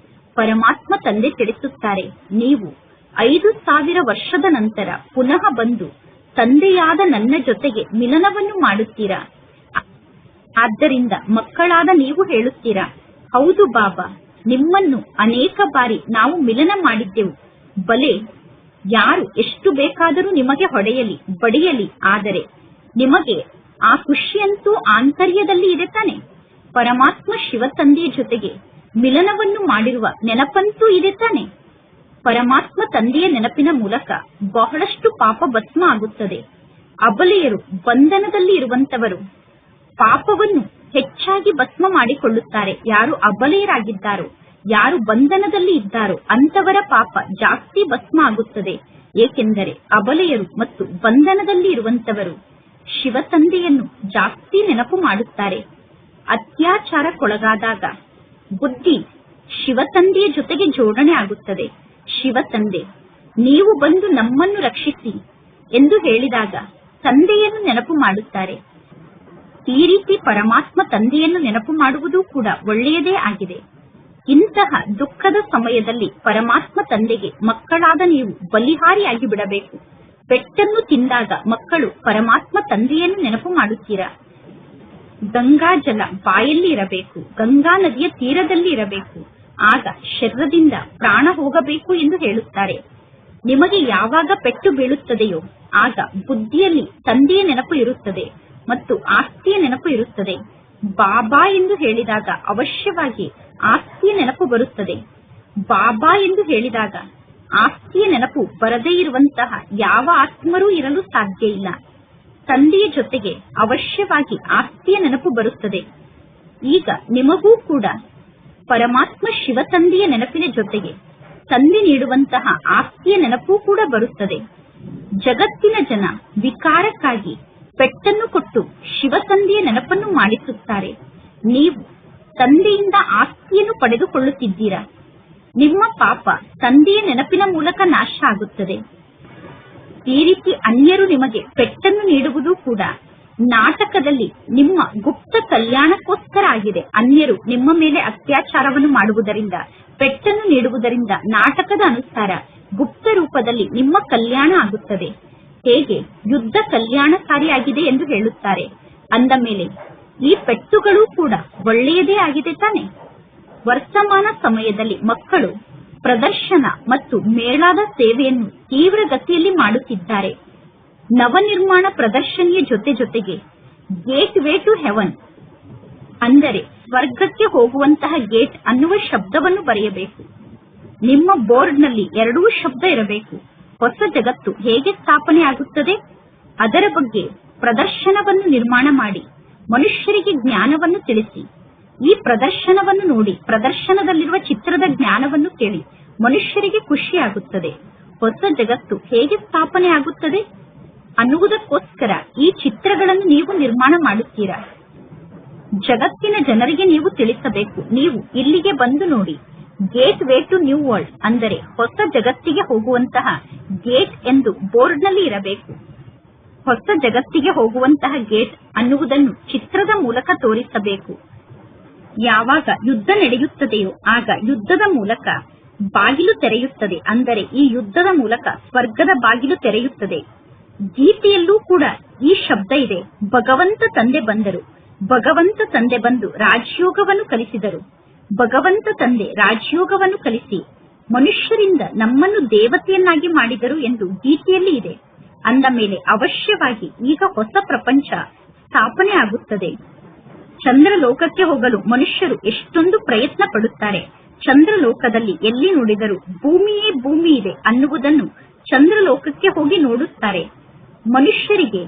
ಪರಮಾತ್ಮ ತಂದೆ ತಿಳಿಸುತ್ತಾರೆ, ನೀವು 5,000 ವರ್ಷದ ನಂತರ ಪುನಃ ಬಂದು ತಂದೆಯಾದ ನನ್ನ ಜೊತೆಗೆ ಮಿಲನವನ್ನು ಮಾಡುತ್ತೀರಾ. ಆದ್ದರಿಂದ ಮಕ್ಕಳಾದ ನೀವು ಹೇಳುತ್ತೀರಾ, ಹೌದು ಬಾಬಾ, ನಿಮ್ಮನ್ನು ಅನೇಕ ಬಾರಿ ನಾವು ಮಿಲನ ಮಾಡಿದ್ದೆವು. ಬಲೆ, ಯಾರು ಎಷ್ಟು ಬೇಕಾದರೂ ನಿಮಗೆ ಹೊಡೆಯಲಿ, ಬಡಿಯಲಿ, ಆದರೆ ನಿಮಗೆ ಆ ಖುಷಿಯಂತೂ ಆಂತರ್ಯದಲ್ಲಿ ಇದೆ ತಾನೆ. ಪರಮಾತ್ಮ ಶಿವ ತಂದೆಯ ಜೊತೆಗೆ ಮಿಲನವನ್ನು ಮಾಡಿರುವ ನೆನಪಂತೂ ಇದೆ ತಾನೆ. ಪರಮಾತ್ಮ ತಂದೆಯ ನೆನಪಿನ ಮೂಲಕ ಬಹಳಷ್ಟು ಪಾಪ ಭಸ್ಮ ಆಗುತ್ತದೆ. ಅಬಲೆಯರು, ಬಂಧನದಲ್ಲಿ ಇರುವಂತವರು ಪಾಪವನ್ನು ಹೆಚ್ಚಾಗಿ ಭಸ್ಮ ಮಾಡಿಕೊಳ್ಳುತ್ತಾರೆ. ಯಾರು ಅಬಲೆಯರಾಗಿದ್ದಾರೋ, ಯಾರು ಬಂಧನದಲ್ಲಿ ಇದ್ದಾರೋ ಅಂತವರ ಪಾಪ ಜಾಸ್ತಿ ಭಸ್ಮ ಆಗುತ್ತದೆ. ಏಕೆಂದರೆ ಅಬಲೆಯರು ಮತ್ತು ಬಂಧನದಲ್ಲಿ ಇರುವಂತವರು ಶಿವ ತಂದೆಯನ್ನು ಜಾಸ್ತಿ ನೆನಪು ಮಾಡುತ್ತಾರೆ. ಅತ್ಯಾಚಾರಕ್ಕೊಳಗಾದಾಗ ಬುದ್ಧಿ ಶಿವ ತಂದೆಯ ಜೊತೆಗೆ ಜೋಡಣೆ ಆಗುತ್ತದೆ. ಶಿವ ತಂದೆ, ನೀವು ಬಂದು ನಮ್ಮನ್ನು ರಕ್ಷಿಸಿ, ಎಂದು ಹೇಳಿದಾಗ ತಂದೆಯನ್ನು ನೆನಪು ಮಾಡುತ್ತಾರೆ. ಈ ರೀತಿ ಪರಮಾತ್ಮ ತಂದೆಯನ್ನು ನೆನಪು ಮಾಡುವುದು ಕೂಡ ಒಳ್ಳೆಯದೇ ಆಗಿದೆ. ಇಂತಹ ದುಃಖದ ಸಮಯದಲ್ಲಿ ಪರಮಾತ್ಮ ತಂದೆಗೆ ಮಕ್ಕಳಾದ ನೀವು ಬಲಿಹಾರಿಯಾಗಿ ಬಿಡಬೇಕು. ಪೆಟ್ಟನ್ನು ತಿಂದಾಗ ಮಕ್ಕಳು ಪರಮಾತ್ಮ ತಂದೆಯನ್ನು ನೆನಪು ಮಾಡುತ್ತೀರಾ? ಗಂಗಾ ಜಲ ಬಾಯಲ್ಲಿ ಇರಬೇಕು, ಗಂಗಾ ನದಿಯ ತೀರದಲ್ಲಿ ಇರಬೇಕು, ಆಗ ಶರೀರದಿಂದ ಪ್ರಾಣ ಹೋಗಬೇಕು ಎಂದು ಹೇಳುತ್ತಾರೆ. ನಿಮಗೆ ಯಾವಾಗ ಪೆಟ್ಟು ಬೀಳುತ್ತದೆಯೋ ಆಗ ಬುದ್ಧಿಯಲ್ಲಿ ತಂದೆಯ ನೆನಪು ಇರುತ್ತದೆ ಮತ್ತು ಆಸ್ತಿಯ ನೆನಪು ಇರುತ್ತದೆ. ಬಾಬಾ ಎಂದು ಹೇಳಿದಾಗ ಅವಶ್ಯವಾಗಿ ಆಸ್ತಿಯ ನೆನಪು ಬರುತ್ತದೆ. ಬಾಬಾ ಎಂದು ಹೇಳಿದಾಗ ಆಸ್ತಿಯ ನೆನಪು ಬರದೇ ಇರುವಂತಹ ಯಾವ ಆತ್ಮರೂ ಇರಲು ಸಾಧ್ಯ ಇಲ್ಲ. ತಂದೆಯ ಜೊತೆಗೆ ಅವಶ್ಯವಾಗಿ ಆಸ್ತಿಯ ನೆನಪು ಬರುತ್ತದೆ. ಈಗ ನಿಮಗೂ ಕೂಡ ಪರಮಾತ್ಮ ಶಿವ ತಂದೆಯ ನೆನಪಿನ ಜೊತೆಗೆ ತಂದೆ ನೀಡುವಂತಹ ಆಸ್ತಿಯ ನೆನಪು ಕೂಡ ಬರುತ್ತದೆ. ಜಗತ್ತಿನ ಜನ ವಿಕಾರಕ್ಕಾಗಿ ಪೆಟ್ಟನ್ನು ಕೊಟ್ಟು ಶಿವ ತಂದೆಯ ನೆನಪನ್ನು ಮಾಡಿಸುತ್ತಾರೆ. ನೀವು ತಂದೆಯಿಂದ ಆಸ್ತಿಯನ್ನು ಪಡೆದುಕೊಳ್ಳುತ್ತಿದ್ದೀರಾ. ನಿಮ್ಮ ಪಾಪ ತಂದೆಯ ನೆನಪಿನ ಮೂಲಕ ನಾಶ ಆಗುತ್ತದೆ. ಈ ರೀತಿ ಅನ್ಯರು ನಿಮಗೆ ಪೆಟ್ಟನ್ನು ನೀಡುವುದು ಕೂಡ ನಾಟಕದಲ್ಲಿ ನಿಮ್ಮ ಗುಪ್ತ ಕಲ್ಯಾಣಕ್ಕೋಸ್ಕರ ಆಗಿದೆ. ಅನ್ಯರು ನಿಮ್ಮ ಮೇಲೆ ಅತ್ಯಾಚಾರವನ್ನು ಮಾಡುವುದರಿಂದ, ಪೆಟ್ಟನ್ನು ನೀಡುವುದರಿಂದ ನಾಟಕದ ಅನುಸಾರ ಗುಪ್ತ ರೂಪದಲ್ಲಿ ನಿಮ್ಮ ಕಲ್ಯಾಣ ಆಗುತ್ತದೆ. ಹೇಗೆ ಯುದ್ಧ ಕಲ್ಯಾಣಕಾರಿಯಾಗಿದೆ ಎಂದು ಹೇಳುತ್ತಾರೆ. ಅಂದ ಮೇಲೆ ಈ ಪೆಟ್ಟುಗಳು ಕೂಡ ಒಳ್ಳೆಯದೇ ಆಗಿದೆ ತಾನೆ. ವರ್ತಮಾನ ಸಮಯದಲ್ಲಿ ಮಕ್ಕಳು ಪ್ರದರ್ಶನ ಮತ್ತು ಮೇಳದ ಸೇವೆಯನ್ನು ತೀವ್ರ ಗತಿಯಲ್ಲಿ ಮಾಡುತ್ತಿದ್ದಾರೆ. ನವನಿರ್ಮಾಣ ಪ್ರದರ್ಶನಿಯ ಜೊತೆಗೆ ಗೇಟ್ ವೇ ಟು ಹೆವನ್ ಅಂದರೆ ಸ್ವರ್ಗಕ್ಕೆ ಹೋಗುವಂತಹ ಗೇಟ್ ಅನ್ನುವ ಶಬ್ದವನ್ನು ಬರೆಯಬೇಕು. ನಿಮ್ಮ ಬೋರ್ಡ್ನಲ್ಲಿ ಎರಡೂ ಶಬ್ದ ಇರಬೇಕು. ಹೊಸ ಜಗತ್ತು ಹೇಗೆ ಸ್ಥಾಪನೆ ಆಗುತ್ತದೆ ಅದರ ಬಗ್ಗೆ ಪ್ರದರ್ಶನವನ್ನು ನಿರ್ಮಾಣ ಮಾಡಿ ಮನುಷ್ಯರಿಗೆ ಜ್ಞಾನವನ್ನು ತಿಳಿಸಿ. ಈ ಪ್ರದರ್ಶನವನ್ನು ನೋಡಿ ಪ್ರದರ್ಶನದಲ್ಲಿರುವ ಚಿತ್ರದ ಜ್ಞಾನವನ್ನು ಕೇಳಿ ಮನುಷ್ಯರಿಗೆ ಖುಷಿಯಾಗುತ್ತದೆ. ಹೊಸ ಜಗತ್ತು ಹೇಗೆ ಸ್ಥಾಪನೆ ಆಗುತ್ತದೆ ಅನ್ನುವುದಕ್ಕೋಸ್ಕರ ಈ ಚಿತ್ರಗಳನ್ನು ನೀವು ನಿರ್ಮಾಣ ಮಾಡುತ್ತೀರಾ. ಜಗತ್ತಿನ ಜನರಿಗೆ ನೀವು ತಿಳಿಸಬೇಕು. ನೀವು ಇಲ್ಲಿಗೆ ಬಂದು ನೋಡಿ, gateway to new world ಅಂದರೆ ಹೊಸ ಜಗತ್ತಿಗೆ ಹೋಗುವಂತಹ ಗೇಟ್ ಎಂದು ಬೋರ್ಡ್ನಲ್ಲಿ ಇರಬೇಕು. ಹೊಸ ಜಗತ್ತಿಗೆ ಹೋಗುವಂತಹ ಗೇಟ್ ಅನ್ನುವುದನ್ನು ಚಿತ್ರದ ಮೂಲಕ ತೋರಿಸಬೇಕು. ಯಾವಾಗ ಯುದ್ಧ ನಡೆಯುತ್ತದೆಯೋ ಆಗ ಯುದ್ಧದ ಮೂಲಕ ಬಾಗಿಲು ತೆರೆಯುತ್ತದೆ. ಅಂದರೆ ಈ ಯುದ್ಧದ ಮೂಲಕ ಸ್ವರ್ಗದ ಬಾಗಿಲು ತೆರೆಯುತ್ತದೆ. ಗೀತೆಯಲ್ಲೂ ಕೂಡ ಈ ಶಬ್ದ ಇದೆ. ಭಗವಂತ ತಂದೆ ಬಂದರು, ಭಗವಂತ ತಂದೆ ಬಂದು ರಾಜಯೋಗವನ್ನು ಕಲಿಸಿದರು. ಭಗವಂತ ತಂದೆ ರಾಜಯೋಗವನ್ನು ಕಲಿಸಿ ಮನುಷ್ಯರಿಂದ ನಮ್ಮನ್ನು ದೇವತೆಯನ್ನಾಗಿ ಮಾಡಿದರು ಎಂದು ಗೀತೆಯಲ್ಲಿ ಇದೆ. ಅಂದ ಮೇಲೆ ಅವಶ್ಯವಾಗಿ ಈಗ ಹೊಸ ಪ್ರಪಂಚ ಸ್ಥಾಪನೆ ಆಗುತ್ತದೆ. ಚಂದ್ರಲೋಕಕ್ಕೆ ಹೋಗಲು ಮನುಷ್ಯರು ಎಷ್ಟೊಂದು ಪ್ರಯತ್ನ ಪಡುತ್ತಾರೆ. ಚಂದ್ರಲೋಕದಲ್ಲಿ ಎಲ್ಲಿ ನೋಡಿದರೂ ಭೂಮಿಯೇ ಭೂಮಿ ಇದೆ ಅನ್ನುವುದನ್ನು ಚಂದ್ರಲೋಕಕ್ಕೆ ಹೋಗಿ ನೋಡುತ್ತಾರೆ. ಮನುಷ್ಯರಿಗೆ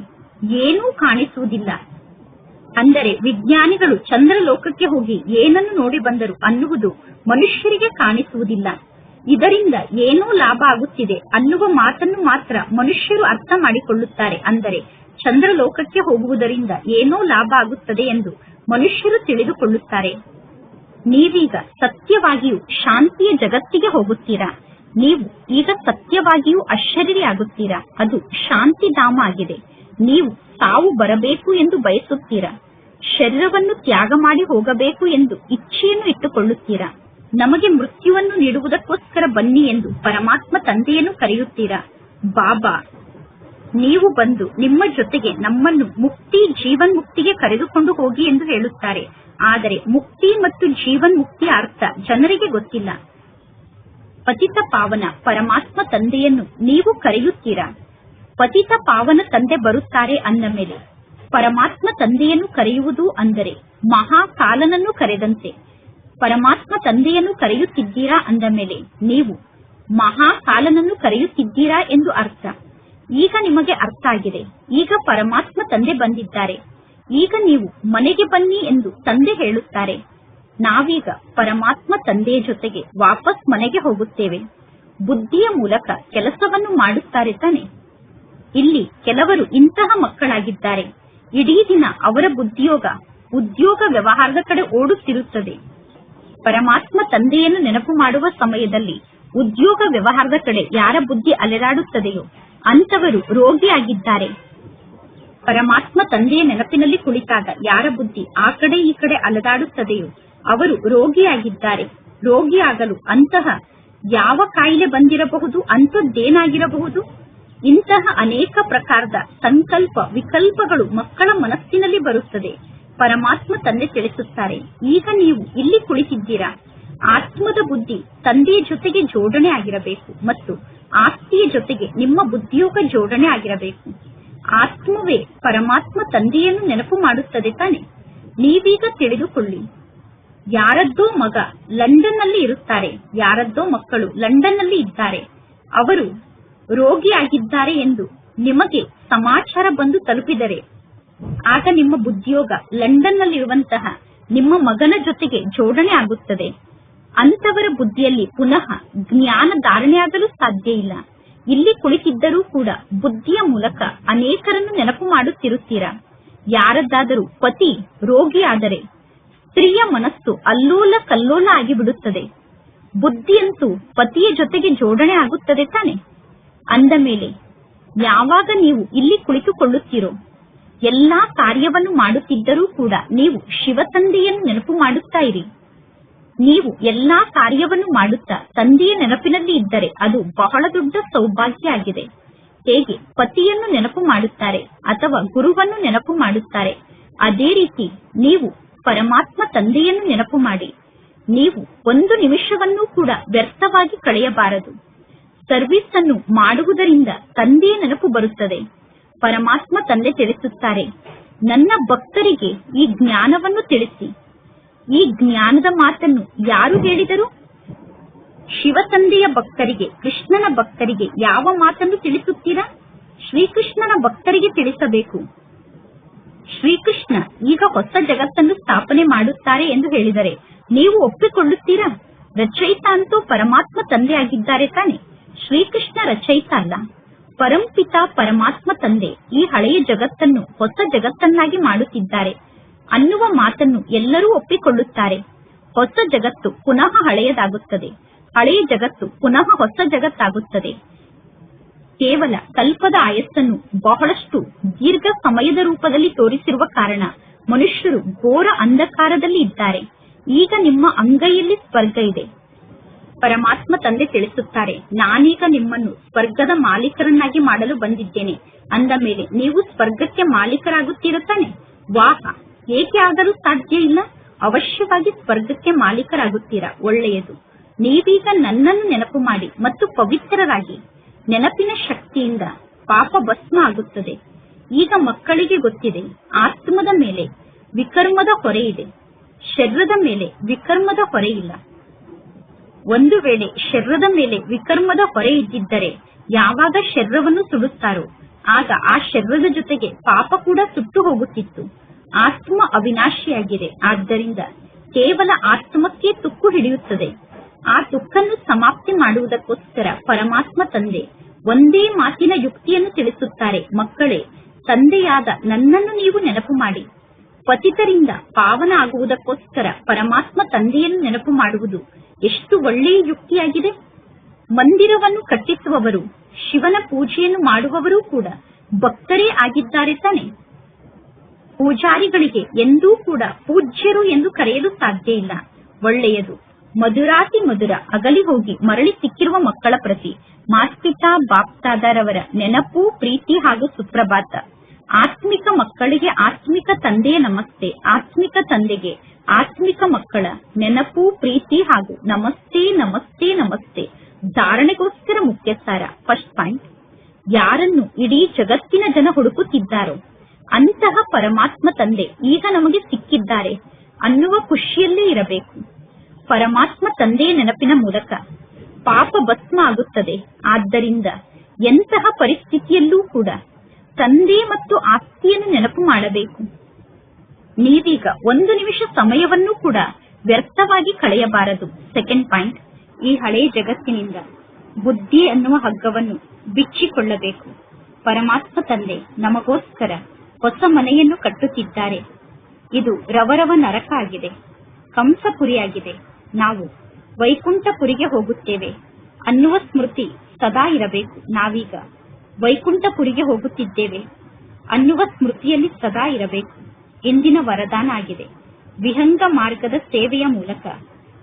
ಏನೂ ಕಾಣಿಸುವುದಿಲ್ಲ. ಅಂದರೆ ವಿಜ್ಞಾನಿಗಳು ಚಂದ್ರಲೋಕಕ್ಕೆ ಹೋಗಿ ಏನನ್ನು ನೋಡಿ ಬಂದರು ಅನ್ನುವುದು ಮನುಷ್ಯರಿಗೆ ಕಾಣಿಸುವುದಿಲ್ಲ. ಇದರಿಂದ ಏನೋ ಲಾಭ ಆಗುತ್ತಿದೆ ಅನ್ನುವ ಮಾತನ್ನು ಮಾತ್ರ ಮನುಷ್ಯರು ಅರ್ಥ ಮಾಡಿಕೊಳ್ಳುತ್ತಾರೆ. ಅಂದರೆ ಚಂದ್ರಲೋಕಕ್ಕೆ ಹೋಗುವುದರಿಂದ ಏನೋ ಲಾಭ ಆಗುತ್ತದೆ ಎಂದು ಮನುಷ್ಯರು ತಿಳಿದುಕೊಳ್ಳುತ್ತಾರೆ. ನೀವೀಗ ಸತ್ಯವಾಗಿಯೂ ಶಾಂತಿಯ ಜಗತ್ತಿಗೆ ಹೋಗುತ್ತೀರಾ. ನೀವು ಈಗ ಸತ್ಯವಾಗಿಯೂ ಅಶರೀರಿಯಾಗುತ್ತೀರಾ. ಅದು ಶಾಂತಿಧಾಮ ಆಗಿದೆ. ನೀವು ಸಾವು ಬರಬೇಕು ಎಂದು ಬಯಸುತ್ತೀರಾ. ಶರೀರವನ್ನು ತ್ಯಾಗ ಮಾಡಿ ಹೋಗಬೇಕು ಎಂದು ಇಚ್ಛೆಯನ್ನು ಇಟ್ಟುಕೊಳ್ಳುತ್ತೀರಾ. ನಮಗೆ ಮೃತ್ಯುವನ್ನು ನೀಡುವುದಕ್ಕೋಸ್ಕರ ಬನ್ನಿ ಎಂದು ಪರಮಾತ್ಮ ತಂದೆಯನ್ನು ಕರೆಯುತ್ತೀರಾ. ಬಾಬಾ ನೀವು ಬಂದು ನಿಮ್ಮ ಜೊತೆಗೆ ನಮ್ಮನ್ನು ಮುಕ್ತಿ ಜೀವನ್ ಮುಕ್ತಿಗೆ ಕರೆದುಕೊಂಡು ಹೋಗಿ ಎಂದು ಹೇಳುತ್ತಾರೆ. ಆದರೆ ಮುಕ್ತಿ ಮತ್ತು ಜೀವನ್ ಮುಕ್ತಿಯ ಅರ್ಥ ಜನರಿಗೆ ಗೊತ್ತಿಲ್ಲ. ಪತಿತ ಪಾವನ ಪರಮಾತ್ಮ ತಂದೆಯನ್ನು ನೀವು ಕರೆಯುತ್ತೀರಾ. ಪತಿತ ಪಾವನ ತಂದೆ ಬರುತ್ತಾರೆ ಅಂದ ಮೇಲೆ ಪರಮಾತ್ಮ ತಂದೆಯನ್ನು ಕರೆಯುವುದು ಅಂದರೆ ಮಹಾಕಾಲನನ್ನು ಕರೆದಂತೆ. ಪರಮಾತ್ಮ ತಂದೆಯನ್ನು ಕರೆಯುತ್ತಿದ್ದೀರಾ ಅಂದ ಮೇಲೆ ನೀವು ಮಹಾಕಾಲನನ್ನು ಕರೆಯುತ್ತಿದ್ದೀರಾ ಎಂದು ಅರ್ಥ. ಈಗ ನಿಮಗೆ ಅರ್ಥ ಆಗಿದೆ. ಈಗ ಪರಮಾತ್ಮ ತಂದೆ ಬಂದಿದ್ದಾರೆ. ಈಗ ನೀವು ಮನೆಗೆ ಬನ್ನಿ ಎಂದು ತಂದೆ ಹೇಳುತ್ತಾರೆ. ನಾವೀಗ ಪರಮಾತ್ಮ ತಂದೆಯ ಜೊತೆಗೆ ವಾಪಸ್ ಮನೆಗೆ ಹೋಗುತ್ತೇವೆ. ಬುದ್ಧಿಯ ಮೂಲಕ ಕೆಲಸವನ್ನು ಮಾಡುತ್ತಾರೆ ತಾನೆ. ಇಲ್ಲಿ ಕೆಲವರು ಇಂತಹ ಮಕ್ಕಳಾಗಿದ್ದಾರೆ. ಇಡೀ ದಿನ ಅವರ ಬುದ್ಧಿಯೋಗ ಉದ್ಯೋಗ ವ್ಯವಹಾರದ ಕಡೆ ಓಡುತ್ತಿರುತ್ತದೆ. ಪರಮಾತ್ಮ ತಂದೆಯನ್ನು ನೆನಪು ಮಾಡುವ ಸಮಯದಲ್ಲಿ ಉದ್ಯೋಗ ವ್ಯವಹಾರದ ಕಡೆ ಯಾರ ಬುದ್ಧಿ ಅಲೆದಾಡುತ್ತದೆಯೋ ಅಂತವರು ರೋಗಿಯಾಗಿದ್ದಾರೆ. ಪರಮಾತ್ಮ ತಂದೆಯ ನೆನಪಿನಲ್ಲಿ ಕುಳಿತಾಗ ಯಾರ ಬುದ್ಧಿ ಆ ಕಡೆ ಈ ಕಡೆ ಅಲದಾಡುತ್ತದೆಯೋ ಅವರು ರೋಗಿಯಾಗಿದ್ದಾರೆ. ರೋಗಿಯಾಗಲು ಅಂತಹ ಯಾವ ಕಾಯಿಲೆ ಬಂದಿರಬಹುದು, ಅಂಥದ್ದೇನಾಗಿರಬಹುದು? ಇಂತಹ ಅನೇಕ ಪ್ರಕಾರದ ಸಂಕಲ್ಪ ವಿಕಲ್ಪಗಳು ಮಕ್ಕಳ ಮನಸ್ಸಿನಲ್ಲಿ ಬರುತ್ತದೆ. ಪರಮಾತ್ಮ ತಂದೆ ತಿಳಿಸುತ್ತಾರೆ, ಈಗ ನೀವು ಇಲ್ಲಿ ಕುಳಿತಿದ್ದೀರಾ. ಆತ್ಮದ ಬುದ್ಧಿ ತಂದೆಯ ಜೊತೆಗೆ ಜೋಡಣೆ ಆಗಿರಬೇಕು ಮತ್ತು ಆಸ್ತಿಯ ಜೊತೆಗೆ ನಿಮ್ಮ ಬುದ್ಧಿಯೋಗ ಜೋಡಣೆ ಆಗಿರಬೇಕು. ಆತ್ಮವೇ ಪರಮಾತ್ಮ ತಂದೆಯನ್ನು ನೆನಪು ಮಾಡುತ್ತದೆ ತಾನೆ. ನೀವೀಗ ತಿಳಿದುಕೊಳ್ಳಿ, ಯಾರದ್ದೋ ಮಗ ಲಂಡನ್ ನಲ್ಲಿ ಇರುತ್ತಾರೆ, ಯಾರದ್ದೋ ಮಕ್ಕಳು ಲಂಡನ್ ನಲ್ಲಿ ಇದ್ದಾರೆ, ಅವರು ರೋಗಿಯಾಗಿದ್ದಾರೆ ಎಂದು ನಿಮಗೆ ಸಮಾಚಾರ ಬಂದು ತಲುಪಿದರೆ ಆಗ ನಿಮ್ಮ ಬುದ್ಧಿಯೋಗ ಲಂಡನ್ ನಲ್ಲಿರುವಂತಹ ನಿಮ್ಮ ಮಗನ ಜೊತೆಗೆ ಜೋಡಣೆ ಆಗುತ್ತದೆ. ಅಂತವರ ಬುದ್ಧಿಯಲ್ಲಿ ಪುನಃ ಜ್ಞಾನ ಧಾರಣೆಯಾಗಲು ಸಾಧ್ಯ ಇಲ್ಲ. ಇಲ್ಲಿ ಕುಳಿತಿದ್ದರೂ ಕೂಡ ಬುದ್ಧಿಯ ಮೂಲಕ ಅನೇಕರನ್ನು ನೆನಪು ಮಾಡುತ್ತಿರುತ್ತೀರಾ. ಯಾರದ್ದಾದರೂ ಪತಿ ರೋಗಿಯಾದರೆ ಸ್ತ್ರೀಯ ಮನಸ್ಸು ಅಲ್ಲೋಲ ಕಲ್ಲೋಲ ಆಗಿಬಿಡುತ್ತದೆ. ಬುದ್ಧಿಯಂತೂ ಪತಿಯ ಜೊತೆಗೆ ಜೋಡಣೆ ಆಗುತ್ತದೆ ತಾನೆ. ಅಂದ ಮೇಲೆ ಯಾವಾಗ ನೀವು ಇಲ್ಲಿ ಕುಳಿತುಕೊಳ್ಳುತ್ತೀರೋ, ಎಲ್ಲಾ ಕಾರ್ಯವನ್ನು ಮಾಡುತ್ತಿದ್ದರೂ ಕೂಡ ನೀವು ಶಿವ ತಂದೆಯನ್ನು ನೆನಪು ಮಾಡುತ್ತಾ ಇರಿ. ನೀವು ಎಲ್ಲಾ ಕಾರ್ಯವನ್ನು ಮಾಡುತ್ತಾ ತಂದೆಯ ನೆನಪಿನಲ್ಲಿ ಇದ್ದರೆ ಅದು ಬಹಳ ದೊಡ್ಡ ಸೌಭಾಗ್ಯ ಆಗಿದೆ. ಹೇಗೆ ಪತಿಯನ್ನು ನೆನಪು ಮಾಡುತ್ತಾರೆ ಅಥವಾ ಗುರುವನ್ನು ನೆನಪು ಮಾಡುತ್ತಾರೆ, ಅದೇ ರೀತಿ ನೀವು ಪರಮಾತ್ಮ ತಂದೆಯನ್ನು ನೆನಪು ಮಾಡಿ. ನೀವು ಒಂದು ನಿಮಿಷವನ್ನೂ ಕೂಡ ವ್ಯರ್ಥವಾಗಿ ಕಳೆಯಬಾರದು. ಸರ್ವಿಸ್ ಅನ್ನು ಮಾಡುವುದರಿಂದ ತಂದೆಯ ನೆನಪು ಬರುತ್ತದೆ. ಪರಮಾತ್ಮ ತಂದೆ ತಿಳಿಸುತ್ತಾರೆ, ನನ್ನ ಭಕ್ತರಿಗೆ ಈ ಜ್ಞಾನವನ್ನು ತಿಳಿಸಿ. ಈ ಜ್ಞಾನದ ಮಾತನ್ನು ಯಾರು ಹೇಳಿದರು? ಶಿವ ತಂದೆಯ ಭಕ್ತರಿಗೆ, ಕೃಷ್ಣನ ಭಕ್ತರಿಗೆ ಯಾವ ಮಾತನ್ನು ತಿಳಿಸುತ್ತೀರಾ? ಶ್ರೀಕೃಷ್ಣನ ಭಕ್ತರಿಗೆ ತಿಳಿಸಬೇಕು. ಶ್ರೀಕೃಷ್ಣ ಈಗ ಹೊಸ ಜಗತ್ತನ್ನು ಸ್ಥಾಪನೆ ಮಾಡುತ್ತಾರೆ ಎಂದು ಹೇಳಿದರೆ ನೀವು ಒಪ್ಪಿಕೊಳ್ಳುತ್ತೀರಾ? ರಚಯಿತ ಅಂತೂ ಪರಮಾತ್ಮ ತಂದೆ ಆಗಿದ್ದಾರೆ ತಾನೆ. ಶ್ರೀಕೃಷ್ಣ ರಚಯಿತ ಅಲ್ಲ. ಪರಂಪಿತ ಪರಮಾತ್ಮ ತಂದೆ ಈ ಹಳೆಯ ಜಗತ್ತನ್ನು ಹೊಸ ಜಗತ್ತನ್ನಾಗಿ ಮಾಡುತ್ತಿದ್ದಾರೆ ಅನ್ನುವ ಮಾತನ್ನು ಎಲ್ಲರೂ ಒಪ್ಪಿಕೊಳ್ಳುತ್ತಾರೆ. ಹೊಸ ಜಗತ್ತು ಪುನಃ ಹಳೆಯದಾಗುತ್ತದೆ, ಹಳೆಯ ಜಗತ್ತು ಪುನಃ ಹೊಸ ಜಗತ್ತಾಗುತ್ತದೆ. ಕೇವಲ ಕಲ್ಪದ ಆಯಸ್ಸನ್ನು ಬಹಳಷ್ಟು ದೀರ್ಘ ಸಮಯದ ರೂಪದಲ್ಲಿ ತೋರಿಸಿರುವ ಕಾರಣ ಮನುಷ್ಯರು ಘೋರ ಅಂಧಕಾರದಲ್ಲಿ ಇದ್ದಾರೆ. ಈಗ ನಿಮ್ಮ ಅಂಗೈಯಲ್ಲಿ ಸ್ವರ್ಗ ಇದೆ. ಪರಮಾತ್ಮ ತಂದೆ ತಿಳಿಸುತ್ತಾರೆ, ನಾನೀಗ ನಿಮ್ಮನ್ನು ಸ್ವರ್ಗದ ಮಾಲೀಕರನ್ನಾಗಿ ಮಾಡಲು ಬಂದಿದ್ದೇನೆ. ಅಂದ ಮೇಲೆ ನೀವು ಸ್ವರ್ಗಕ್ಕೆ ಮಾಲೀಕರಾಗುತ್ತೀರತಾನೆ. ವಾಹ, ಏಕೆ ಆಗಲು ಸಾಧ್ಯ ಇಲ್ಲ? ಅವಶ್ಯವಾಗಿ ಸ್ವರ್ಗಕ್ಕೆ ಮಾಲೀಕರಾಗುತ್ತೀರಾ. ಒಳ್ಳೆಯದು. ನೀವೀಗ ನನ್ನನ್ನು ನೆನಪು ಮಾಡಿ ಮತ್ತು ಪವಿತ್ರರಾಗಿ. ನೆನಪಿನ ಶಕ್ತಿಯಿಂದ ಪಾಪ ಭಸ್ಮ ಆಗುತ್ತದೆ. ಈಗ ಮಕ್ಕಳಿಗೆ ಗೊತ್ತಿದೆ, ಆತ್ಮದ ಮೇಲೆ ವಿಕರ್ಮದ ಹೊರೆ ಇದೆ, ಶರೀರದ ಮೇಲೆ ವಿಕರ್ಮದ ಹೊರೆ ಇಲ್ಲ. ಒಂದು ವೇಳೆ ಶರೀರದ ಮೇಲೆ ವಿಕರ್ಮದ ಹೊರೆ ಇದ್ದಿದ್ದರೆ ಯಾವಾಗ ಶರೀರವನ್ನು ಸುಡುತ್ತಾರೋ ಆಗ ಆ ಶರೀರದ ಜೊತೆಗೆ ಪಾಪ ಕೂಡ ಸುಟ್ಟು ಹೋಗುತ್ತಿತ್ತು. ಆತ್ಮ ಅವಿನಾಶಿಯಾಗಿದೆ. ಆದ್ದರಿಂದ ಕೇವಲ ಆತ್ಮಕ್ಕೆ ತುಕ್ಕು ಹಿಡಿಯುತ್ತದೆ. ಆ ತುಕ್ಕನ್ನು ಸಮಾಪ್ತಿ ಮಾಡುವುದಕ್ಕೋಸ್ಕರ ಪರಮಾತ್ಮ ತಂದೆ ಒಂದೇ ಮಾತಿನ ಯುಕ್ತಿಯನ್ನು ತಿಳಿಸುತ್ತಾರೆ. ಮಕ್ಕಳೇ, ತಂದೆಯಾದ ನನ್ನನ್ನು ನೀವು ನೆನಪು ಮಾಡಿ. ಪತಿತರಿಂದ ಪಾವನ ಆಗುವುದಕ್ಕೋಸ್ಕರ ಪರಮಾತ್ಮ ತಂದೆಯನ್ನು ನೆನಪು ಮಾಡುವುದು ಎಷ್ಟು ಒಳ್ಳೆಯ ಯುಕ್ತಿಯಾಗಿದೆ. ಮಂದಿರವನ್ನು ಕಟ್ಟಿಸುವವರು, ಶಿವನ ಪೂಜೆಯನ್ನು ಮಾಡುವವರೂ ಕೂಡ ಭಕ್ತರೇ ಆಗಿದ್ದಾರೆ ತಾನೆ. ಪೂಜಾರಿಗಳಿಗೆ ಎಂದೂ ಕೂಡ ಪೂಜ್ಯರು ಎಂದು ಕರೆಯಲು ಸಾಧ್ಯ ಇಲ್ಲ. ಒಳ್ಳೆಯದು. ಮಧುರಾತಿ ಮಧುರ ಅಗಲಿ ಹೋಗಿ ಮರಳಿ ಸಿಕ್ಕಿರುವ ಮಕ್ಕಳ ಪ್ರತಿ ಮಾಸ್ಪಿತಾ ಬಾಪ್ತಾದರವರ ನೆನಪು, ಪ್ರೀತಿ ಹಾಗೂ ಸುಪ್ರಭಾತ. ಆತ್ಮಿಕ ಮಕ್ಕಳಿಗೆ ಆತ್ಮಿಕ ತಂದೆಯ ನಮಸ್ತೆ. ಆತ್ಮಿಕ ತಂದೆಗೆ ಆತ್ಮಿಕ ಮಕ್ಕಳ ನೆನಪು, ಪ್ರೀತಿ ಹಾಗೂ ನಮಸ್ತೆ ನಮಸ್ತೆ ನಮಸ್ತೆ. ಧಾರಣೆಗೋಸ್ಕರ ಮುಖ್ಯ ಸಾರ. ಫಸ್ಟ್ ಪಾಯಿಂಟ್, ಯಾರನ್ನು ಇಡೀ ಜಗತ್ತಿನ ಜನ ಹುಡುಕುತ್ತಿದ್ದಾರೋ ಅಂತಹ ಪರಮಾತ್ಮ ತಂದೆ ಈಗ ನಮಗೆ ಸಿಕ್ಕಿದ್ದಾರೆ ಅನ್ನುವ ಖುಷಿಯಲ್ಲೇ ಇರಬೇಕು. ಪರಮಾತ್ಮ ತಂದೆಯ ನೆನಪಿನ ಮೂಲಕ ಪಾಪ ಭಸ್ಮ ಆಗುತ್ತದೆ. ಆದ್ದರಿಂದ ಎಂತಹ ಪರಿಸ್ಥಿತಿಯಲ್ಲೂ ಕೂಡ ತಂದೆ ಮತ್ತು ಆಸ್ತಿಯನ್ನು ನೆನಪು ಮಾಡಬೇಕು. ನೀವೀಗ ಒಂದು ನಿಮಿಷ ಸಮಯವನ್ನು ಕೂಡ ವ್ಯರ್ಥವಾಗಿ ಕಳೆಯಬಾರದು. ಸೆಕೆಂಡ್ ಪಾಯಿಂಟ್, ಈ ಹಳೆಯ ಜಗತ್ತಿನಿಂದ ಬುದ್ಧಿ ಅನ್ನುವ ಹಗ್ಗವನ್ನು ಬಿಚ್ಚಿಕೊಳ್ಳಬೇಕು. ಪರಮಾತ್ಮ ತಂದೆ ನಮಗೋಸ್ಕರ ಹೊಸ ಮನೆಯನ್ನು ಕಟ್ಟುತ್ತಿದ್ದಾರೆ. ಇದು ರವರವ ನರಕ ಆಗಿದೆ, ಕಂಸಪುರಿಯಾಗಿದೆ. ನಾವು ವೈಕುಂಠಪುರಿಗೆ ಹೋಗುತ್ತೇವೆ ಅನ್ನುವ ಸ್ಮೃತಿ ಸದಾ ಇರಬೇಕು. ನಾವೀಗ ವೈಕುಂಠಪುರಿಗೆ ಹೋಗುತ್ತಿದ್ದೇವೆ ಅನ್ನುವ ಸ್ಮೃತಿಯಲ್ಲಿ ಸದಾ ಇರಬೇಕು. ಇಂದಿನ ವರದಾನ ಆಗಿದೆ. ವಿಹಂಗ ಮಾರ್ಗದ ಸೇವೆಯ ಮೂಲಕ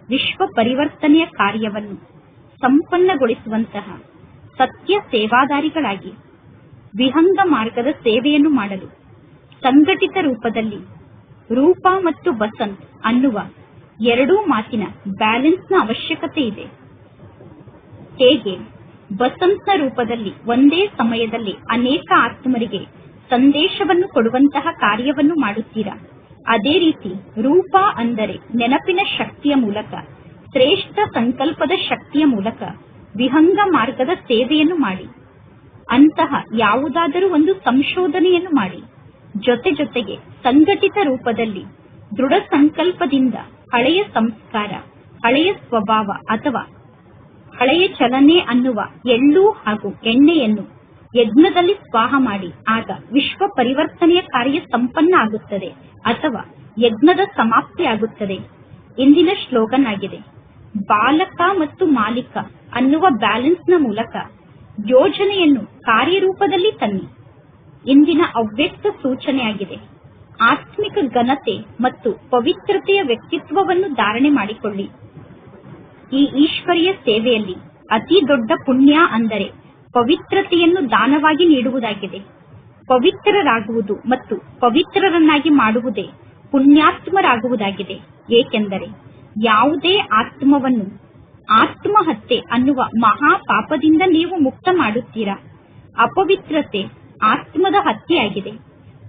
ವಿಶ್ವ ಪರಿವರ್ತನೆಯ ಕಾರ್ಯವನ್ನು ಸಂಪನ್ನಗೊಳಿಸುವಂತಹ ಸತ್ಯ ಸೇವಾದಾರಿಗಳಾಗಿ ವಿಹಂಗ ಮಾರ್ಗದ ಸೇವೆಯನ್ನು ಮಾಡಲು ಸಂಘಟಿತ ರೂಪದಲ್ಲಿ ರೂಪ ಮತ್ತು ಬಸಂತ್ ಅನ್ನುವ ಎರಡೂ ಮಾತಿನ ಬ್ಯಾಲೆನ್ಸ್ನ ಅವಶ್ಯಕತೆ ಇದೆ. ಹೇಗೆ ಬಸಂತ್ನ ರೂಪದಲ್ಲಿ ಒಂದೇ ಸಮಯದಲ್ಲಿ ಅನೇಕ ಆತ್ಮರಿಗೆ ಸಂದೇಶವನ್ನು ಕೊಡುವಂತಹ ಕಾರ್ಯವನ್ನು ಮಾಡುತ್ತೀರಾ, ಅದೇ ರೀತಿ ರೂಪ ಅಂದರೆ ನೆನಪಿನ ಶಕ್ತಿಯ ಮೂಲಕ, ಶ್ರೇಷ್ಠ ಸಂಕಲ್ಪದ ಶಕ್ತಿಯ ಮೂಲಕ ವಿಹಂಗ ಮಾರ್ಗದ ಸೇವೆಯನ್ನು ಮಾಡಿ. ಅಂತಹ ಯಾವುದಾದರೂ ಒಂದು ಸಂಶೋಧನೆಯನ್ನು ಮಾಡಿ. ಜೊತೆಗೆ ಸಂಘಟಿತ ರೂಪದಲ್ಲಿ ದೃಢ ಸಂಕಲ್ಪದಿಂದ ಹಳೆಯ ಸಂಸ್ಕಾರ, ಹಳೆಯ ಸ್ವಭಾವ ಅಥವಾ ಹಳೆಯ ಚಲನೆ ಅನ್ನುವ ಎಳ್ಳು ಹಾಗೂ ಎಣ್ಣೆಯನ್ನು ಯಜ್ಞದಲ್ಲಿ ಸ್ವಾಹ ಮಾಡಿ. ಆಗ ವಿಶ್ವ ಪರಿವರ್ತನೆಯ ಕಾರ್ಯ ಸಂಪನ್ನ ಆಗುತ್ತದೆ ಅಥವಾ ಯಜ್ಞದ ಸಮಾಪ್ತಿ ಆಗುತ್ತದೆ. ಇಂದಿನ ಸ್ಲೋಗನ್ ಆಗಿದೆ, ಬಾಲಕ ಮತ್ತು ಮಾಲೀಕ ಅನ್ನುವ ಬ್ಯಾಲೆನ್ಸ್ನ ಮೂಲಕ ಯೋಜನೆಯನ್ನು ಕಾರ್ಯರೂಪದಲ್ಲಿ ತನ್ನಿ. ಇಂದಿನ ಅವ್ಯಕ್ತ ಸೂಚನೆಯಾಗಿದೆ, ಆತ್ಮಿಕ ಘನತೆ ಮತ್ತು ಪವಿತ್ರತೆಯ ವ್ಯಕ್ತಿತ್ವವನ್ನು ಧಾರಣೆ ಮಾಡಿಕೊಳ್ಳಿ. ಈ ಈಶ್ವರೀಯ ಸೇವೆಯಲ್ಲಿ ಅತಿ ದೊಡ್ಡ ಪುಣ್ಯ ಅಂದರೆ ಪವಿತ್ರತೆಯನ್ನು ದಾನವಾಗಿ ನೀಡುವುದಾಗಿದೆ. ಪವಿತ್ರರಾಗುವುದು ಮತ್ತು ಪವಿತ್ರರನ್ನಾಗಿ ಮಾಡುವುದೇ ಪುಣ್ಯಾತ್ಮರಾಗುವುದಾಗಿದೆ. ಏಕೆಂದರೆ ಯಾವುದೇ ಆತ್ಮವನ್ನು ಆತ್ಮಹತ್ಯೆ ಅನ್ನುವ ಮಹಾ ಪಾಪದಿಂದ ನೀವು ಮುಕ್ತ ಮಾಡುತ್ತೀರಾ. ಅಪವಿತ್ರತೆ ಆತ್ಮದ ಹತ್ಯೆಯಾಗಿದೆ,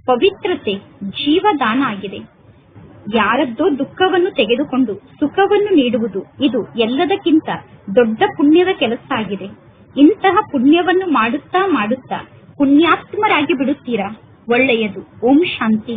ಪವಿತ್ರತೆ ಜೀವದಾನ ಆಗಿದೆ. ಯಾರದ್ದೋ ದುಃಖವನ್ನು ತೆಗೆದುಕೊಂಡು ಸುಖವನ್ನು ನೀಡುವುದು ಇದು ಎಲ್ಲದಕ್ಕಿಂತ ದೊಡ್ಡ ಪುಣ್ಯದ ಕೆಲಸ ಆಗಿದೆ. ಇಂತಹ ಪುಣ್ಯವನ್ನು ಮಾಡುತ್ತಾ ಮಾಡುತ್ತಾ ಪುಣ್ಯಾತ್ಮರಾಗಿ ಬಿಡುತ್ತೀರಾ. ಒಳ್ಳೆಯದು. ಓಂ ಶಾಂತಿ.